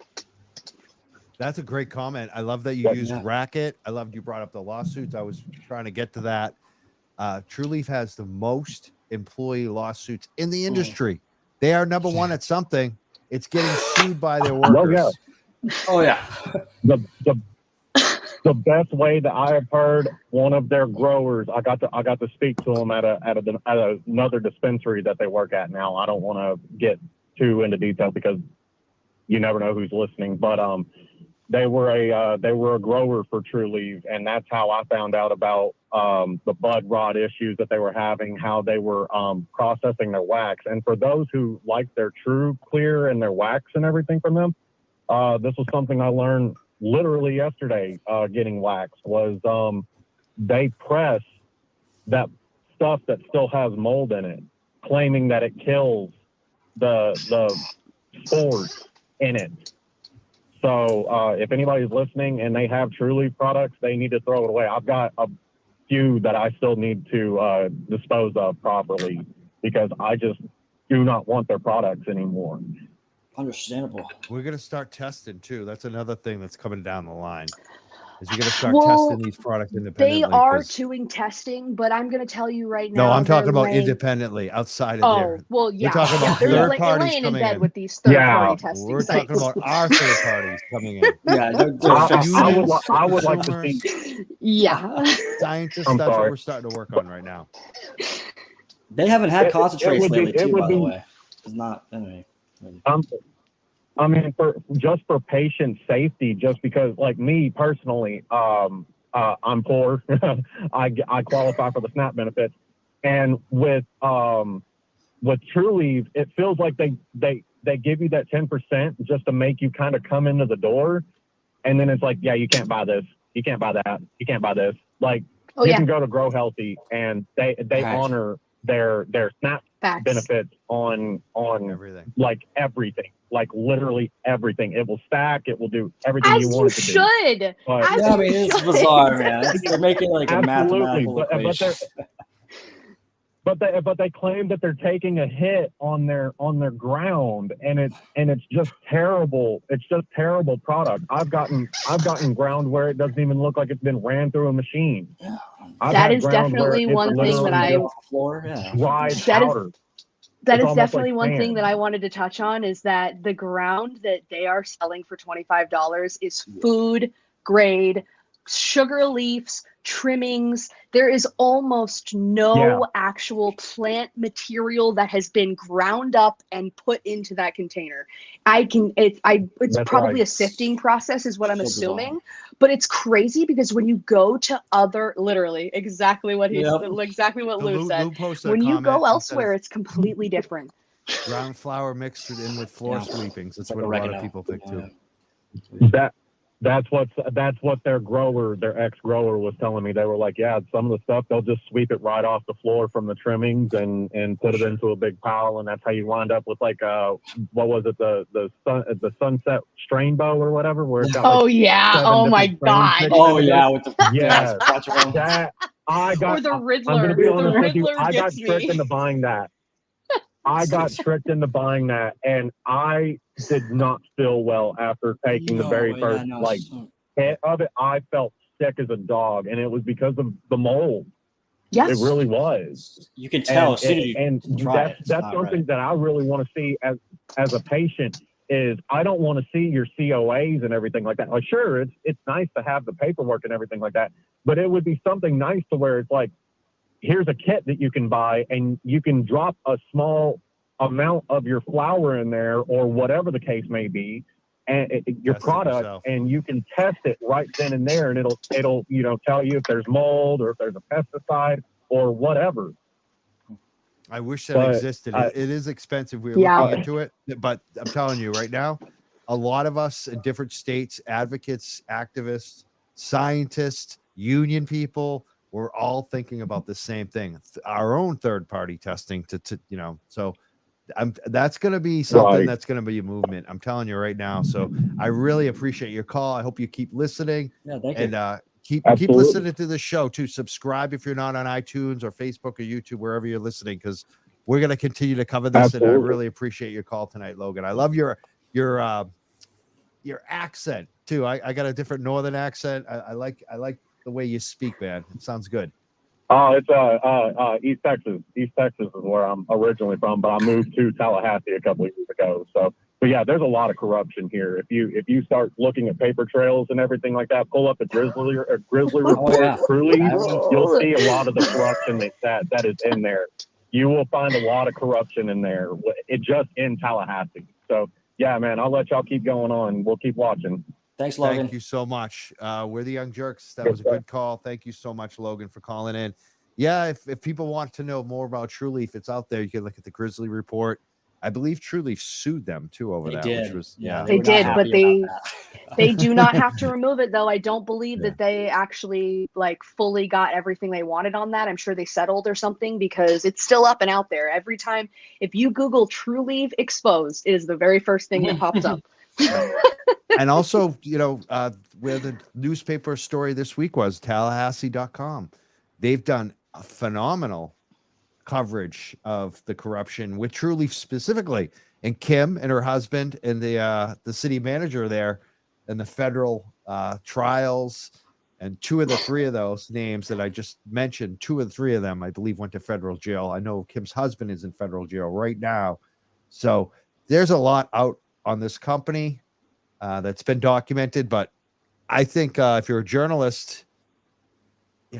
That's a great comment. I love that you used racket. I loved you brought up the lawsuits. I was trying to get to that. Trulieve has the most employee lawsuits in the industry. They are number one at something. It's getting sued by their workers. Oh yeah. The best way that I have heard, one of their growers, I got to speak to them at another dispensary that they work at now. I don't want to get too into detail because you never know who's listening, but they were a grower for Trulieve, and that's how I found out about the bud rot issues that they were having, how they were processing their wax. And for those who like their True Clear and their wax and everything from them, this was something I learned literally yesterday. Getting wax was they press that stuff that still has mold in it, claiming that it kills the spores in it. So if anybody's listening and they have Trulieve products, they need to throw it away. I've got a few that I still need to dispose of properly because I just do not want their products anymore. Understandable. We're going to start testing too. That's another thing that's coming down the line. Is you're going to start testing these products independently. They are doing testing, but I'm going to tell you right now. No, I'm talking about independently, outside of there. Well, yeah. We're talking about third parties laying in coming bed in. with these third-party testing We're sites. talking about our third parties coming in. Yeah, I would like to see. Yeah. Scientists, that's what we're starting to work on right now. They haven't had concentrates lately, too, by the be, way. It's not, anyway. I mean, for patient safety, just because, like me personally, I'm poor. I qualify for the SNAP benefits, and with Trulieve, it feels like they give you that 10% just to make you kind of come into the door, and then it's like, yeah, you can't buy this, you can't buy that, you can't buy this. Like you can go to Grow Healthy, and they honor their SNAP benefits on everything, like literally everything. It will stack, it will do everything As you want it to should. do. But, I mean, it's bizarre, man. They're making like a mathematical equation. But they claim that they're taking a hit on their ground, and it's just terrible. It's just terrible product. I've gotten ground where it doesn't even look like it's been ran through a machine. That is definitely one thing that I That is definitely one thing that I wanted to touch on, is that the ground that they are selling for $25 is food grade, sugar leaves, trimmings. There is almost no actual plant material that has been ground up and put into that container. It's probably a sifting process is what I'm assuming, but it's crazy because when you go to literally exactly what Lou said. When you go elsewhere, it's completely different. Ground flour mixed in with floor sweepings. That's what a lot of people think too. That's what their ex-grower was telling me. They were like, yeah, some of the stuff, they'll just sweep it right off the floor from the trimmings and put it into a big pile, and that's how you wind up with like what was it, the sunset strain bow or whatever, where it's got oh my god, with the that I got, or the Riddler. I'm gonna be honest with you, Riddler I got gets tricked me. into buying that. I got tricked into buying that, and I did not feel well after taking the very first hit of it. I felt sick as a dog, and it was because of the mold. Yes, it really was. You can tell as soon as you try it. That's something that I really want to see as a patient. Is I don't want to see your COAs and everything like that. Like, sure, it's nice to have the paperwork and everything like that, but it would be something nice to where it's like, here's a kit that you can buy, and you can drop a small amount of your flower in there or whatever the case may be, and your Test it product, yourself. and you can test it right then and there, and it'll tell you if there's mold or if there's a pesticide or whatever. I wish that But, existed. It is expensive. We're Yeah. looking into it, but I'm telling you right now, a lot of us in different states, advocates, activists, scientists, union people, we're all thinking about the same thing. Our own third-party testing to so that's going to be something Right. that's going to be a movement. I'm telling you right now. So I really appreciate your call. I hope you keep listening. Yeah, thank you. And keep Absolutely. listening to the show too. Subscribe if you're not on iTunes or Facebook or YouTube, wherever you're listening, because we're going to continue to cover this. And I Absolutely. really appreciate your call tonight, Logan. I love your accent too. I got a different northern accent. I like the way you speak, man. It sounds good. Oh, it's East Texas. East Texas is where I'm originally from, but I moved to Tallahassee a couple of years ago. So, but yeah, there's a lot of corruption here. If you start looking at paper trails and everything like that, pull up the Grizzly report, yeah. truly, you'll see a lot of the corruption that is in there. You will find a lot of corruption in there. It just in Tallahassee. So yeah, man, I'll let y'all keep going on. We'll keep watching. Thanks, Logan. Thank you so much. We're the Young Jerks. That was a good call. Thank you so much, Logan, for calling in. Yeah, if people want to know more about Trulieve, it's out there. You can look at the Grizzly report. I believe Trulieve sued them too over They that, did. which was Yeah, They were not did, happy but about they do not have to remove it, though. I don't believe Yeah. that they actually like fully got everything they wanted on that. I'm sure they settled or something, because it's still up and out there. Every time, if you Google Trulieve exposed, it is the very first thing that pops up. And also, where the newspaper story this week was, Tallahassee.com. They've done a phenomenal coverage of the corruption with Trulieve specifically, and Kim and her husband and the city manager there, and the federal trials, and two of the three of those names that I just mentioned, two of the three of them, I believe, went to federal jail. I know Kim's husband is in federal jail right now. So there's a lot out on this company that's been documented, but I think if you're a journalist, you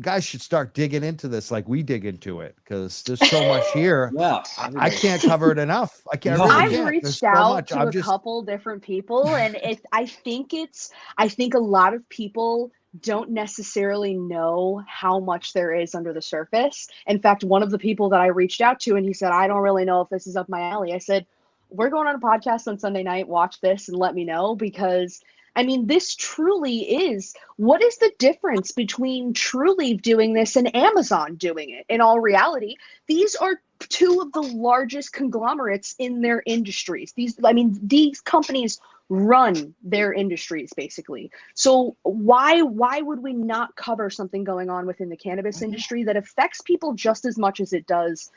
guys should start digging into this like we dig into it, because there's so much here. Yeah, I can't cover it enough. I can't. No. I really I've can't. There's reached so out much. to I'm a just couple different people, and I think a lot of people don't necessarily know how much there is under the surface. In fact, one of the people that I reached out to, and he said, I don't really know if this is up my alley. I said, we're going on a podcast on Sunday night. Watch this and let me know, because I mean, this truly is, what is the difference between Trulieve doing this and Amazon doing it? In all reality, these are two of the largest conglomerates in their industries. These companies run their industries basically. So why would we not cover something going on within the cannabis industry that affects people just as much as it does,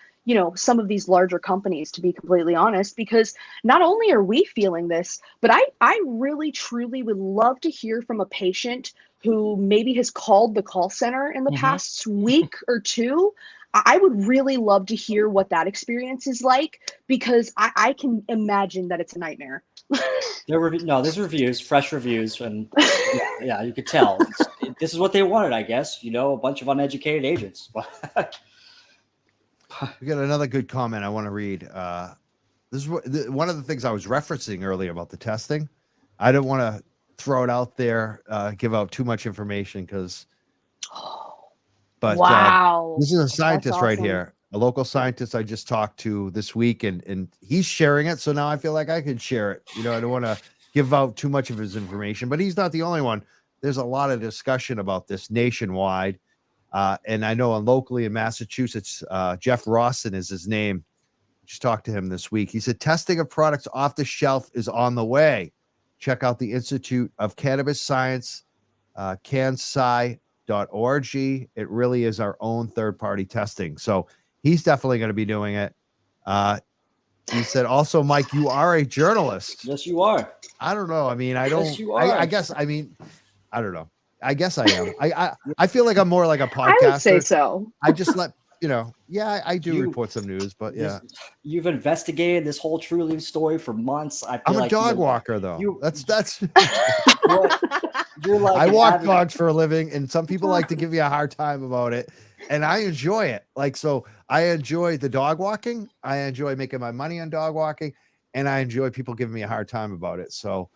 some of these larger companies, to be completely honest? Because not only are we feeling this, but I really truly would love to hear from a patient who maybe has called the call center in the past week or two. I would really love to hear what that experience is like, because I can imagine that it's a nightmare. There's reviews, fresh reviews, and yeah, you could tell. This is what they wanted, I guess. A bunch of uneducated agents. We got another good comment I want to read. This is one of the things I was referencing earlier about the testing. I don't want to throw it out there, give out too much information, but wow, this is a scientist That's right awesome. here, a local scientist I just talked to this week, and he's sharing it. So now I feel like I could share it. I don't want to give out too much of his information, but he's not the only one. There's a lot of discussion about this nationwide. And I know locally in Massachusetts, Jeff Rawson is his name. Just talked to him this week. He said testing of products off the shelf is on the way. Check out the Institute of Cannabis Science, cansci.org. It really is our own third-party testing. So he's definitely going to be doing it. He said, also, Mike, you are a journalist. Yes, you are. I don't know. I mean, I don't. Yes, you are. I guess. I mean, I don't know. I guess I am. I feel like I'm more like a podcaster. I would say so. I just let Yeah, I do report some news, but yeah. You've investigated this whole Trulieve story for months. I'm a dog walker, though. That's You're like I an walk avid- dogs for a living, and some people like to give me a hard time about it, and I enjoy it. Like, so I enjoy the dog walking. I enjoy making my money on dog walking, and I enjoy people giving me a hard time about it. So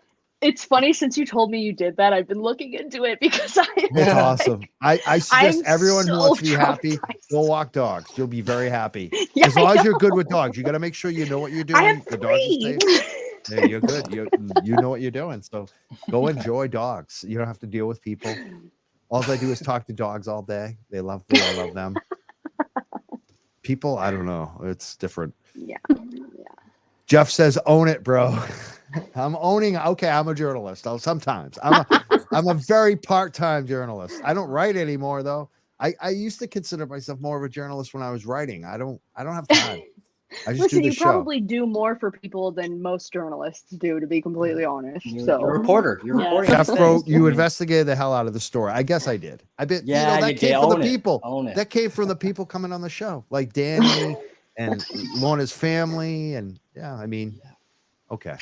It's funny, since you told me you did that, I've been looking into it because it's awesome. I suggest I'm everyone who so wants to be happy, traumatized. go walk dogs. You'll be very happy. Yeah, As long I as you're know. good with dogs, you got to make sure you know what you're I have doing. The dogs are 3. safe. Yeah, you're good. You know what you're doing. So go enjoy dogs. You don't have to deal with people. All I do is talk to dogs all day. They love me. I love them. People, I don't know. It's different. Yeah. Jeff says, "Own it, bro." I'm owning. Okay, I'm a journalist. Sometimes I'm a very part-time journalist. I don't write anymore though. I used to consider myself more of a journalist when I was writing. I don't have time. I just Listen, do the you show. probably do more for people than most journalists do, to be completely honest. You're a So reporter. You're Yeah. reporting. Jeff these wrote, things. "You investigated the hell out of the story." I guess I did. I bet Yeah, that you came did. from the Own it. people. Own it. That came from the people coming on the show, like Danny and Lorna's family, and yeah, I mean, okay.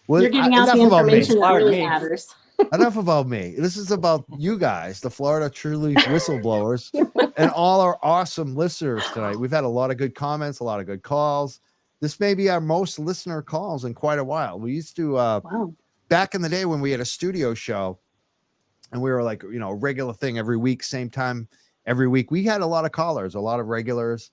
Well, You're giving out enough the about me. information that Inspired really me. matters. Enough about me. This is about you guys, the Florida Trulieve whistleblowers, and all our awesome listeners tonight. We've had a lot of good comments, a lot of good calls. This may be our most listener calls in quite a while. We used to wow. back in the day when we had a studio show and we were like, a regular thing every week, same time every week. We had a lot of callers, a lot of regulars.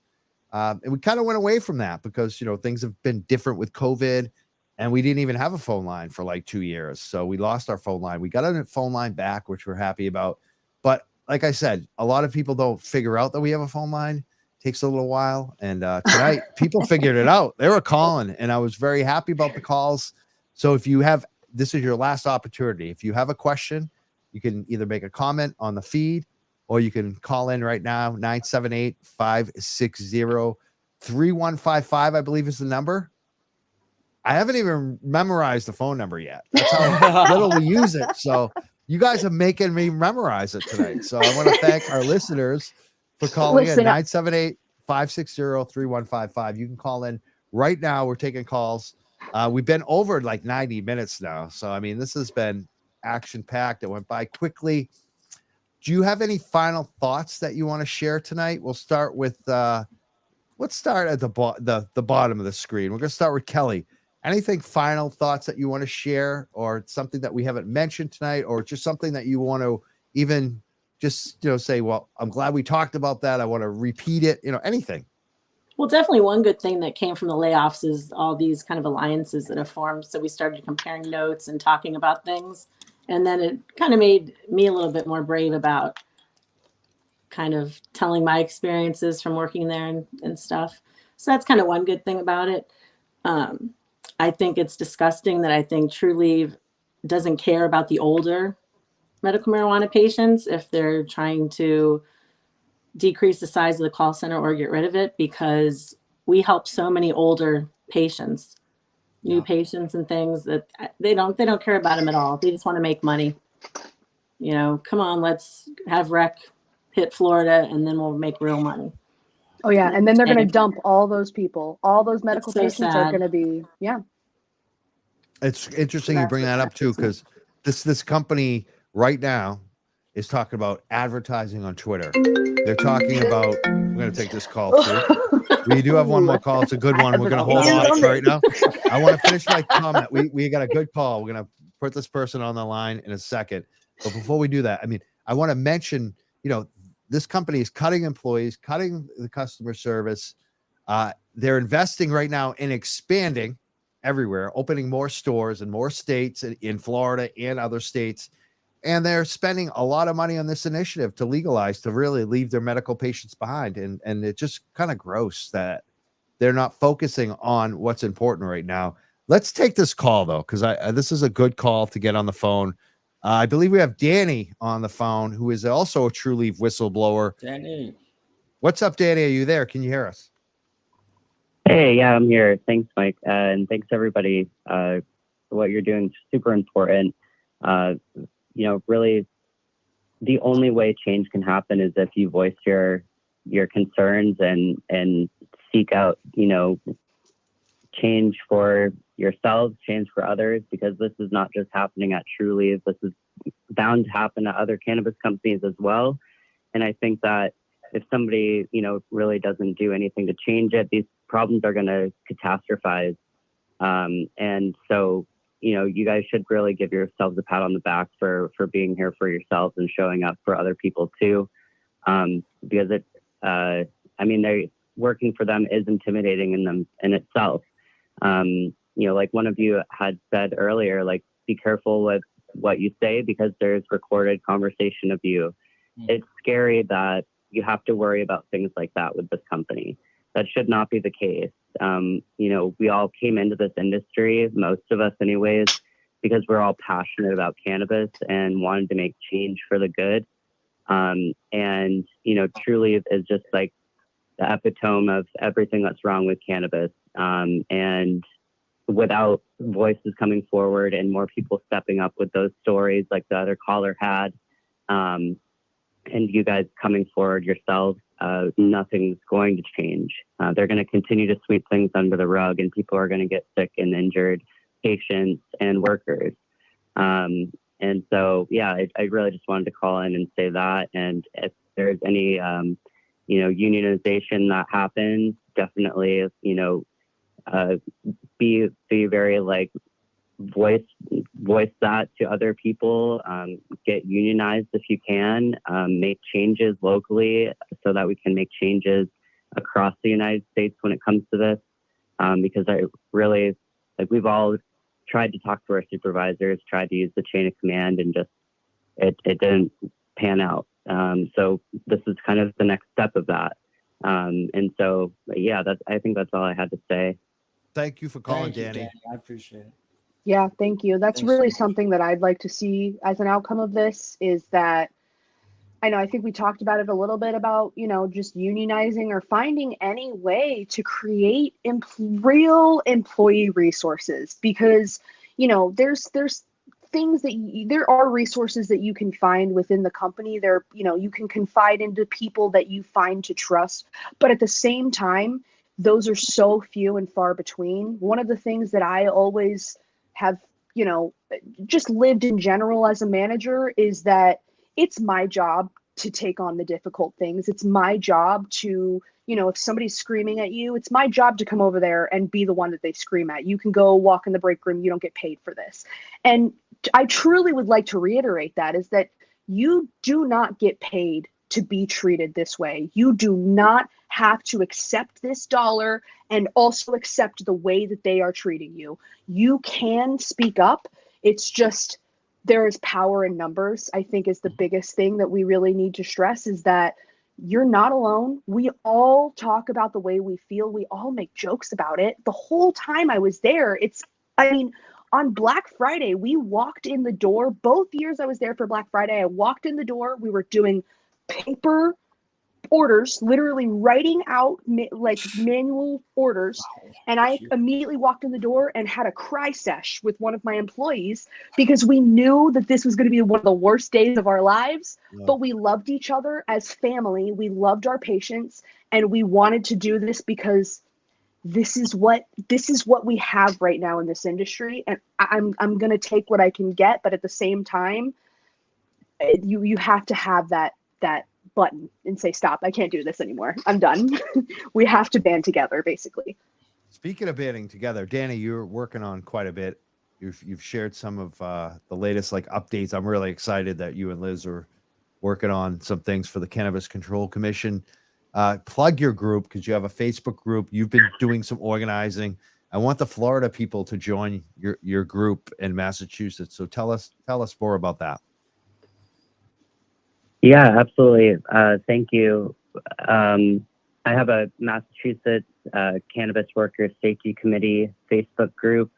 And we kind of went away from that because, things have been different with COVID and we didn't even have a phone line for like 2 years. So we lost our phone line. We got a phone line back, which we're happy about. But like I said, a lot of people don't figure out that we have a phone line. It takes a little while. And tonight people figured it out. They were calling and I was very happy about the calls. So this is your last opportunity. If you have a question, you can either make a comment on the feed or you can call in right now, 978-560-3155, I believe is the number. I haven't even memorized the phone number yet. That's how little we use it. So you guys are making me memorize it tonight. So I want to thank our listeners for calling in, 978-560-3155. You can call in right now. We're taking calls. We've been over like 90 minutes now. So, I mean, this has been action-packed. It went by quickly. Do you have any final thoughts that you want to share tonight? We'll start with, let's start at the bottom of the screen. We're going to start with Kelly. Anything final thoughts that you want to share or something that we haven't mentioned tonight or just something that you want to even just, say, well, I'm glad we talked about that. I want to repeat it, anything. Well, definitely one good thing that came from the layoffs is all these kind of alliances that have formed. So we started comparing notes and talking about things. And then it kind of made me a little bit more brave about kind of telling my experiences from working there and stuff. So that's kind of one good thing about it. I think it's disgusting that I think Trulieve doesn't care about the older medical marijuana patients if they're trying to decrease the size of the call center or get rid of it, because we help so many older patients, new patients and things that they don't care about them at all. They just want to make money. Come on, let's have rec hit Florida and then we'll make real money. Oh yeah, and then they're going to dump all those people. All those medical so patients are sad. going to be, yeah. It's interesting you That's bring what that up too, happens. because this company right now is talking about advertising on Twitter. They're talking about, we're going to take this call too. We do have one more call. It's a good one. We're going to hold on for right now. I want to finish my comment. We got a good call. We're going to put this person on the line in a second. But before we do that, I want to mention, this company is cutting employees, cutting the customer service. They're investing right now in expanding everywhere, opening more stores in more states in Florida and other states. And they're spending a lot of money on this initiative to legalize, to really leave their medical patients behind. And it's just kind of gross that they're not focusing on what's important right now. Let's take this call, though, because this is a good call to get on the phone. I believe we have Danny on the phone, who is also a Trulieve whistleblower. Danny. What's up, Danny? Are you there? Can you hear us? Hey, yeah, I'm here. Thanks, Mike. And thanks, everybody. What you're doing is super important. Really, the only way change can happen is if you voice your concerns and seek out, change for, yourselves, change for others, because this is not just happening at Trulieve. This is bound to happen to other cannabis companies as well. And I think that if somebody, really doesn't do anything to change it, these problems are going to catastrophize. And so, you guys should really give yourselves a pat on the back for being here for yourselves and showing up for other people too. Because working for them is intimidating in itself. Like one of you had said earlier, like, be careful with what you say because there's recorded conversation of you. It's scary that you have to worry about things like that with this company. That should not be the case. We all came into this industry, most of us anyways, because we're all passionate about cannabis and wanted to make change for the good. Trulieve is just like the epitome of everything that's wrong with cannabis. And without voices coming forward and more people stepping up with those stories like the other caller had, and you guys coming forward yourselves, nothing's going to change. They're going to continue to sweep things under the rug, and people are going to get sick and injured, patients and workers. And so, I really just wanted to call in and say that. And if there's any, unionization that happens, definitely, be very voice that to other people, get unionized if you can, make changes locally so that we can make changes across the United States when it comes to this. Because I really, we've all tried to talk to our supervisors, tried to use the chain of command, and just, it didn't pan out. So this is kind of the next step of that. And so, I think that's all I had to say. Thank you for calling, Thank you, Danny. I appreciate it. Yeah, thank you. That's Thanks really so much. something that I'd like to see as an outcome of this, is that I think we talked about it a little bit about, just unionizing or finding any way to create real employee resources, because, there's things that there are resources that you can find within the company. There, you can confide into people that you find to trust, but at the same time, those are so few and far between. One of the things that I always have, just lived in general as a manager is that it's my job to take on the difficult things. It's my job to, if somebody's screaming at you, it's my job to come over there and be the one that they scream at. You can go walk in the break room. You don't get paid for this. And I truly would like to reiterate that, is that you do not get paid to be treated this way. You do not have to accept this dollar and also accept the way that they are treating you. You can speak up. It's just, there is power in numbers, I think, is the biggest thing that we really need to stress, is that you're not alone. We all talk about the way we feel. We all make jokes about it. The whole time I was there, on Black Friday, we walked in the door. Both years I was there for Black Friday, I walked in the door. We were doing paper orders, literally writing out manual orders. And I immediately walked in the door and had a cry sesh with one of my employees, because we knew that this was going to be one of the worst days of our lives, but we loved each other as family. We loved our patients, and we wanted to do this because this is what we have right now in this industry. And I'm going to take what I can get, but at the same time, you have to have that button and say, stop, I can't do this anymore. I'm done. We have to band together, basically. Speaking of banding together, Danny, you're working on quite a bit. You've shared some of the latest updates. I'm really excited that you and Liz are working on some things for the Cannabis Control Commission. Plug your group, because you have a Facebook group. You've been doing some organizing. I want the Florida people to join your group in Massachusetts. So tell us more about that. Yeah, absolutely. Thank you. I have a Massachusetts Cannabis Workers Safety Committee Facebook group.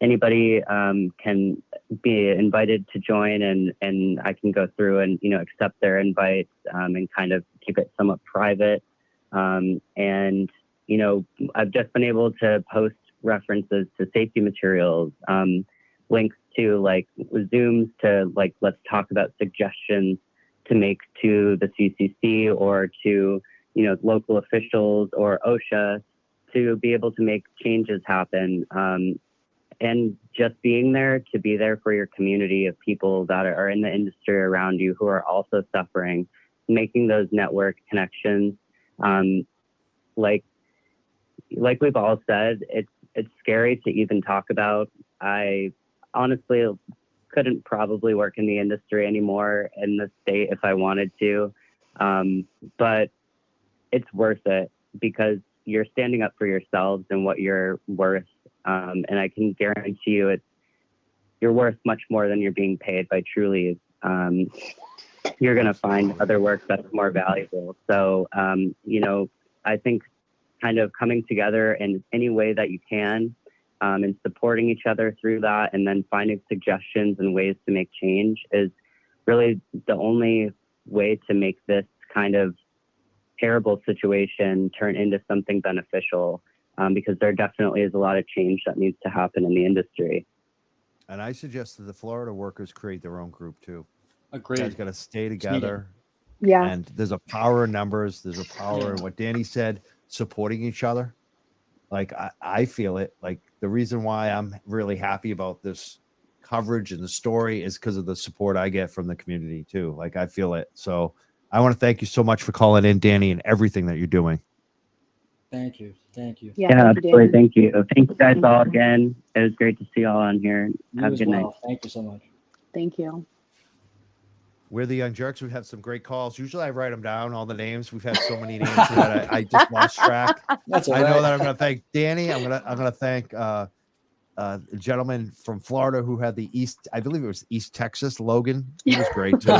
Anybody can be invited to join, and I can go through and accept their invites and kind of keep it somewhat private. And I've just been able to post references to safety materials, links to Zooms to let's talk about suggestions to make to the CCC or to local officials or OSHA to be able to make changes happen. And just being there to be there for your community of people that are in the industry around you who are also suffering, making those network connections. Like we've all said, it's scary to even talk about. I honestly couldn't probably work in the industry anymore in the state if I wanted to. But it's worth it because you're standing up for yourselves and what you're worth. And I can guarantee you you're worth much more than you're being paid by Trulieve. You're going to find other work that's more valuable. So, I think kind of coming together in any way that you can, and supporting each other through that, and then finding suggestions and ways to make change is really the only way to make this kind of terrible situation turn into something beneficial, because there definitely is a lot of change that needs to happen in the industry. And I suggest that the Florida workers create their own group too. Agreed. You guys got to stay together. Yeah. And there's a power in numbers. There's a power in what Danny said, supporting each other. Like I feel it. Like the reason why I'm really happy about this coverage and the story is because of the support I get from the community too. Like I feel it. So I want to thank you so much for calling in, Danny, and everything that you're doing. Thank you. Thank you. Yeah, absolutely. Thank you. Thank you guys all again. It was great to see you all on here. Have a good night. Thank you so much. Thank you. We're the Young Jerks. We've had some great calls. Usually I write them down, all the names. We've had so many names that I just lost track. That's all I know right. that I'm going to thank Danny. I'm going to thank a gentleman from Florida who had the I believe it was East Texas, Logan. He was great too.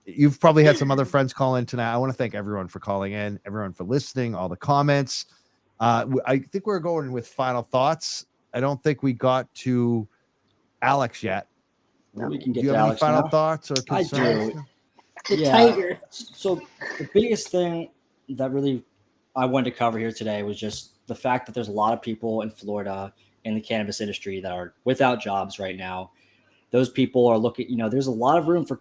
You've probably had some other friends call in tonight. I want to thank everyone for calling in, everyone for listening, all the comments. I think we're going with final thoughts. I don't think we got to Alex yet. We can get Do you to have Alex any final now. thoughts or concerns? I do. The tiger. So the biggest thing that really I wanted to cover here today was just the fact that there's a lot of people in Florida in the cannabis industry that are without jobs right now. Those people are looking, there's a lot of room for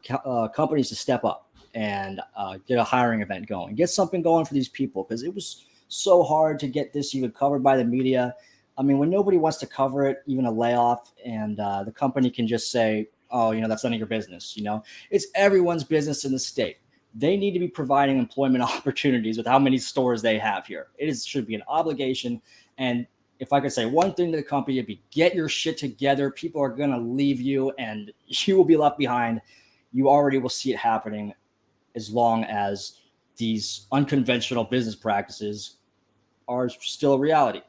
companies to step up and get a hiring event going, get something going for these people, because it was so hard to get this even covered by the media. I mean, when nobody wants to cover it, even a layoff, and the company can just say, oh, that's none of your business. It's everyone's business in the state. They need to be providing employment opportunities with how many stores they have here. Should be an obligation. And if I could say one thing to the company, it'd be get your shit together. People are going to leave you and you will be left behind. You already will see it happening as long as these unconventional business practices are still a reality.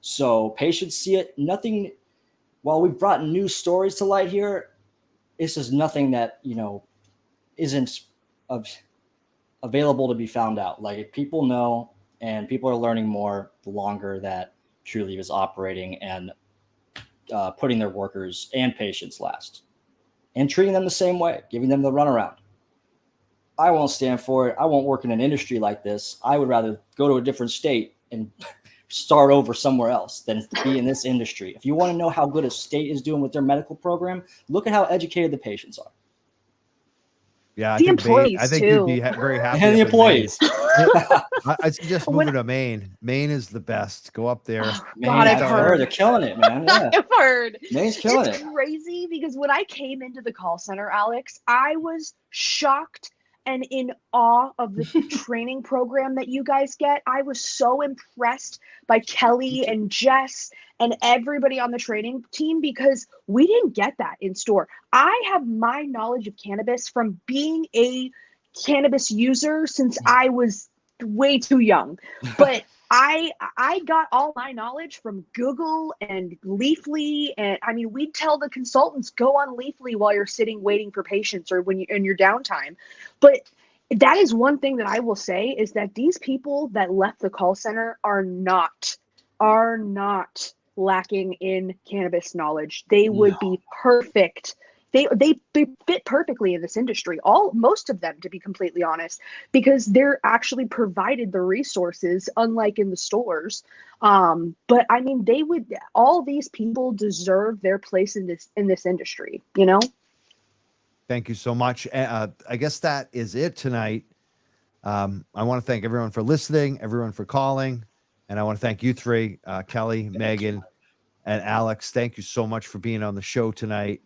So patients see it. Nothing, while we've brought new stories to light here, this is nothing that, isn't available to be found out. Like, if people know and people are learning more the longer that Trulieve is operating and putting their workers and patients last and treating them the same way, giving them the runaround. I won't stand for it. I won't work in an industry like this. I would rather go to a different state and start over somewhere else than be in this industry. If you want to know how good a state is doing with their medical program, look at how educated the patients are. Yeah, I The think employees, I think too. you'd be very happy. And the up in Maine. employees. I suggest moving to Maine. Maine is the best. Go up there. God, I've heard. They're killing it, man. Yeah. I've heard. Maine's killing It's it. crazy because when I came into the call center, Alex, I was shocked and in awe of the training program that you guys get. I was so impressed by Kelly and Jess and everybody on the training team because we didn't get that in store. I have my knowledge of cannabis from being a cannabis user since I was way too young. But I got all my knowledge from Google and Leafly, and I mean, we'd tell the consultants, go on Leafly while you're sitting waiting for patients or when you in your downtime. But that is one thing that I will say is that these people that left the call center are not lacking in cannabis knowledge. They would be perfect. They fit perfectly in this industry, most of them, to be completely honest, because they're actually provided the resources, unlike in the stores. But I mean, all these people deserve their place in this industry, Thank you so much. I guess that is it tonight. I want to thank everyone for listening, everyone for calling. And I want to thank you three, Kelly, Megan, and Alex. Thank you so much for being on the show tonight.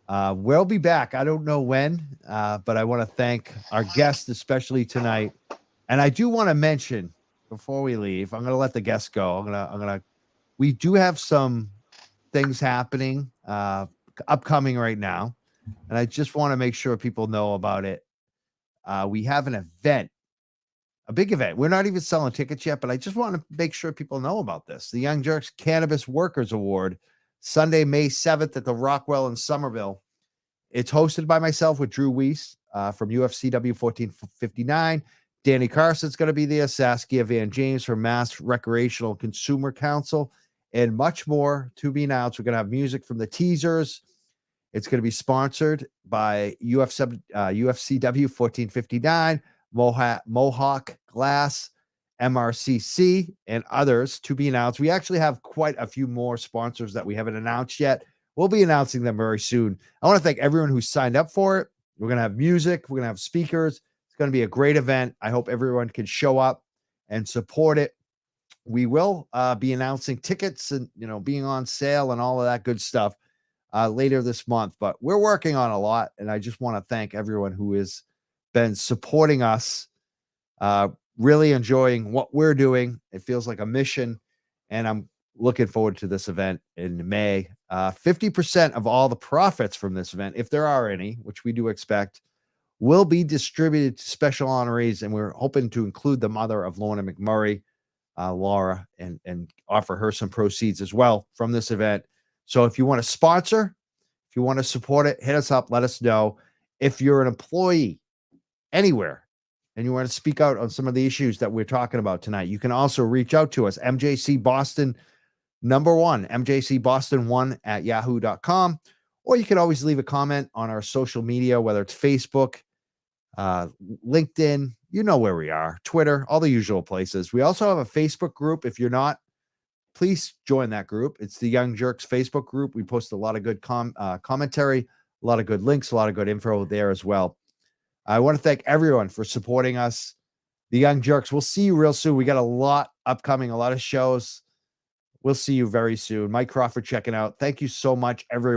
We'll be back. I don't know when, but I want to thank our guest, especially tonight. And I do want to mention before we leave, I'm going to let the guests go. We do have some things happening, upcoming right now. And I just want to make sure people know about it. We have an event, a big event. We're not even selling tickets yet, but I just want to make sure people know about this. The Young Jerks Cannabis Workers Award, Sunday, May 7th at the Rockwell in Somerville. It's hosted by myself with Drew Weiss from UFCW 1459. Danny Carson's going to be there. Saskia Van James from Mass Recreational Consumer Council, and much more to be announced. We're going to have music from the teasers. It's going to be sponsored by UFCW 1459, Mohawk Glass, MRCC, and others to be announced. We actually have quite a few more sponsors that we haven't announced yet. We'll be announcing them very soon. I want to thank everyone who signed up for it. We're going to have music. We're going to have speakers. It's going to be a great event. I hope everyone can show up and support it. We will be announcing tickets and, being on sale and all of that good stuff later this month. But we're working on a lot, and I just want to thank everyone who has been supporting us, really enjoying what we're doing. It feels like a mission, and I'm looking forward to this event in May. 50% of all the profits from this event, if there are any, which we do expect, will be distributed to special honorees, and we're hoping to include the mother of Lorna McMurray, Laura, and offer her some proceeds as well from this event. So if you want to sponsor, if you want to support it, hit us up, let us know. If you're an employee anywhere and you want to speak out on some of the issues that we're talking about tonight, you can also reach out to us, MJC Boston #1, MJCBoston1 @yahoo.com, or you can always leave a comment on our social media, whether it's Facebook, LinkedIn, you know where we are, Twitter, all the usual places. We also have a Facebook group. If you're not, please join that group. It's the Young Jerks Facebook group. We post a lot of good commentary, a lot of good links, a lot of good info there as well. I want to thank everyone for supporting us. The Young Jerks, we'll see you real soon. We got a lot upcoming, a lot of shows. We'll see you very soon. Mike Crawford checking out. Thank you so much, everyone.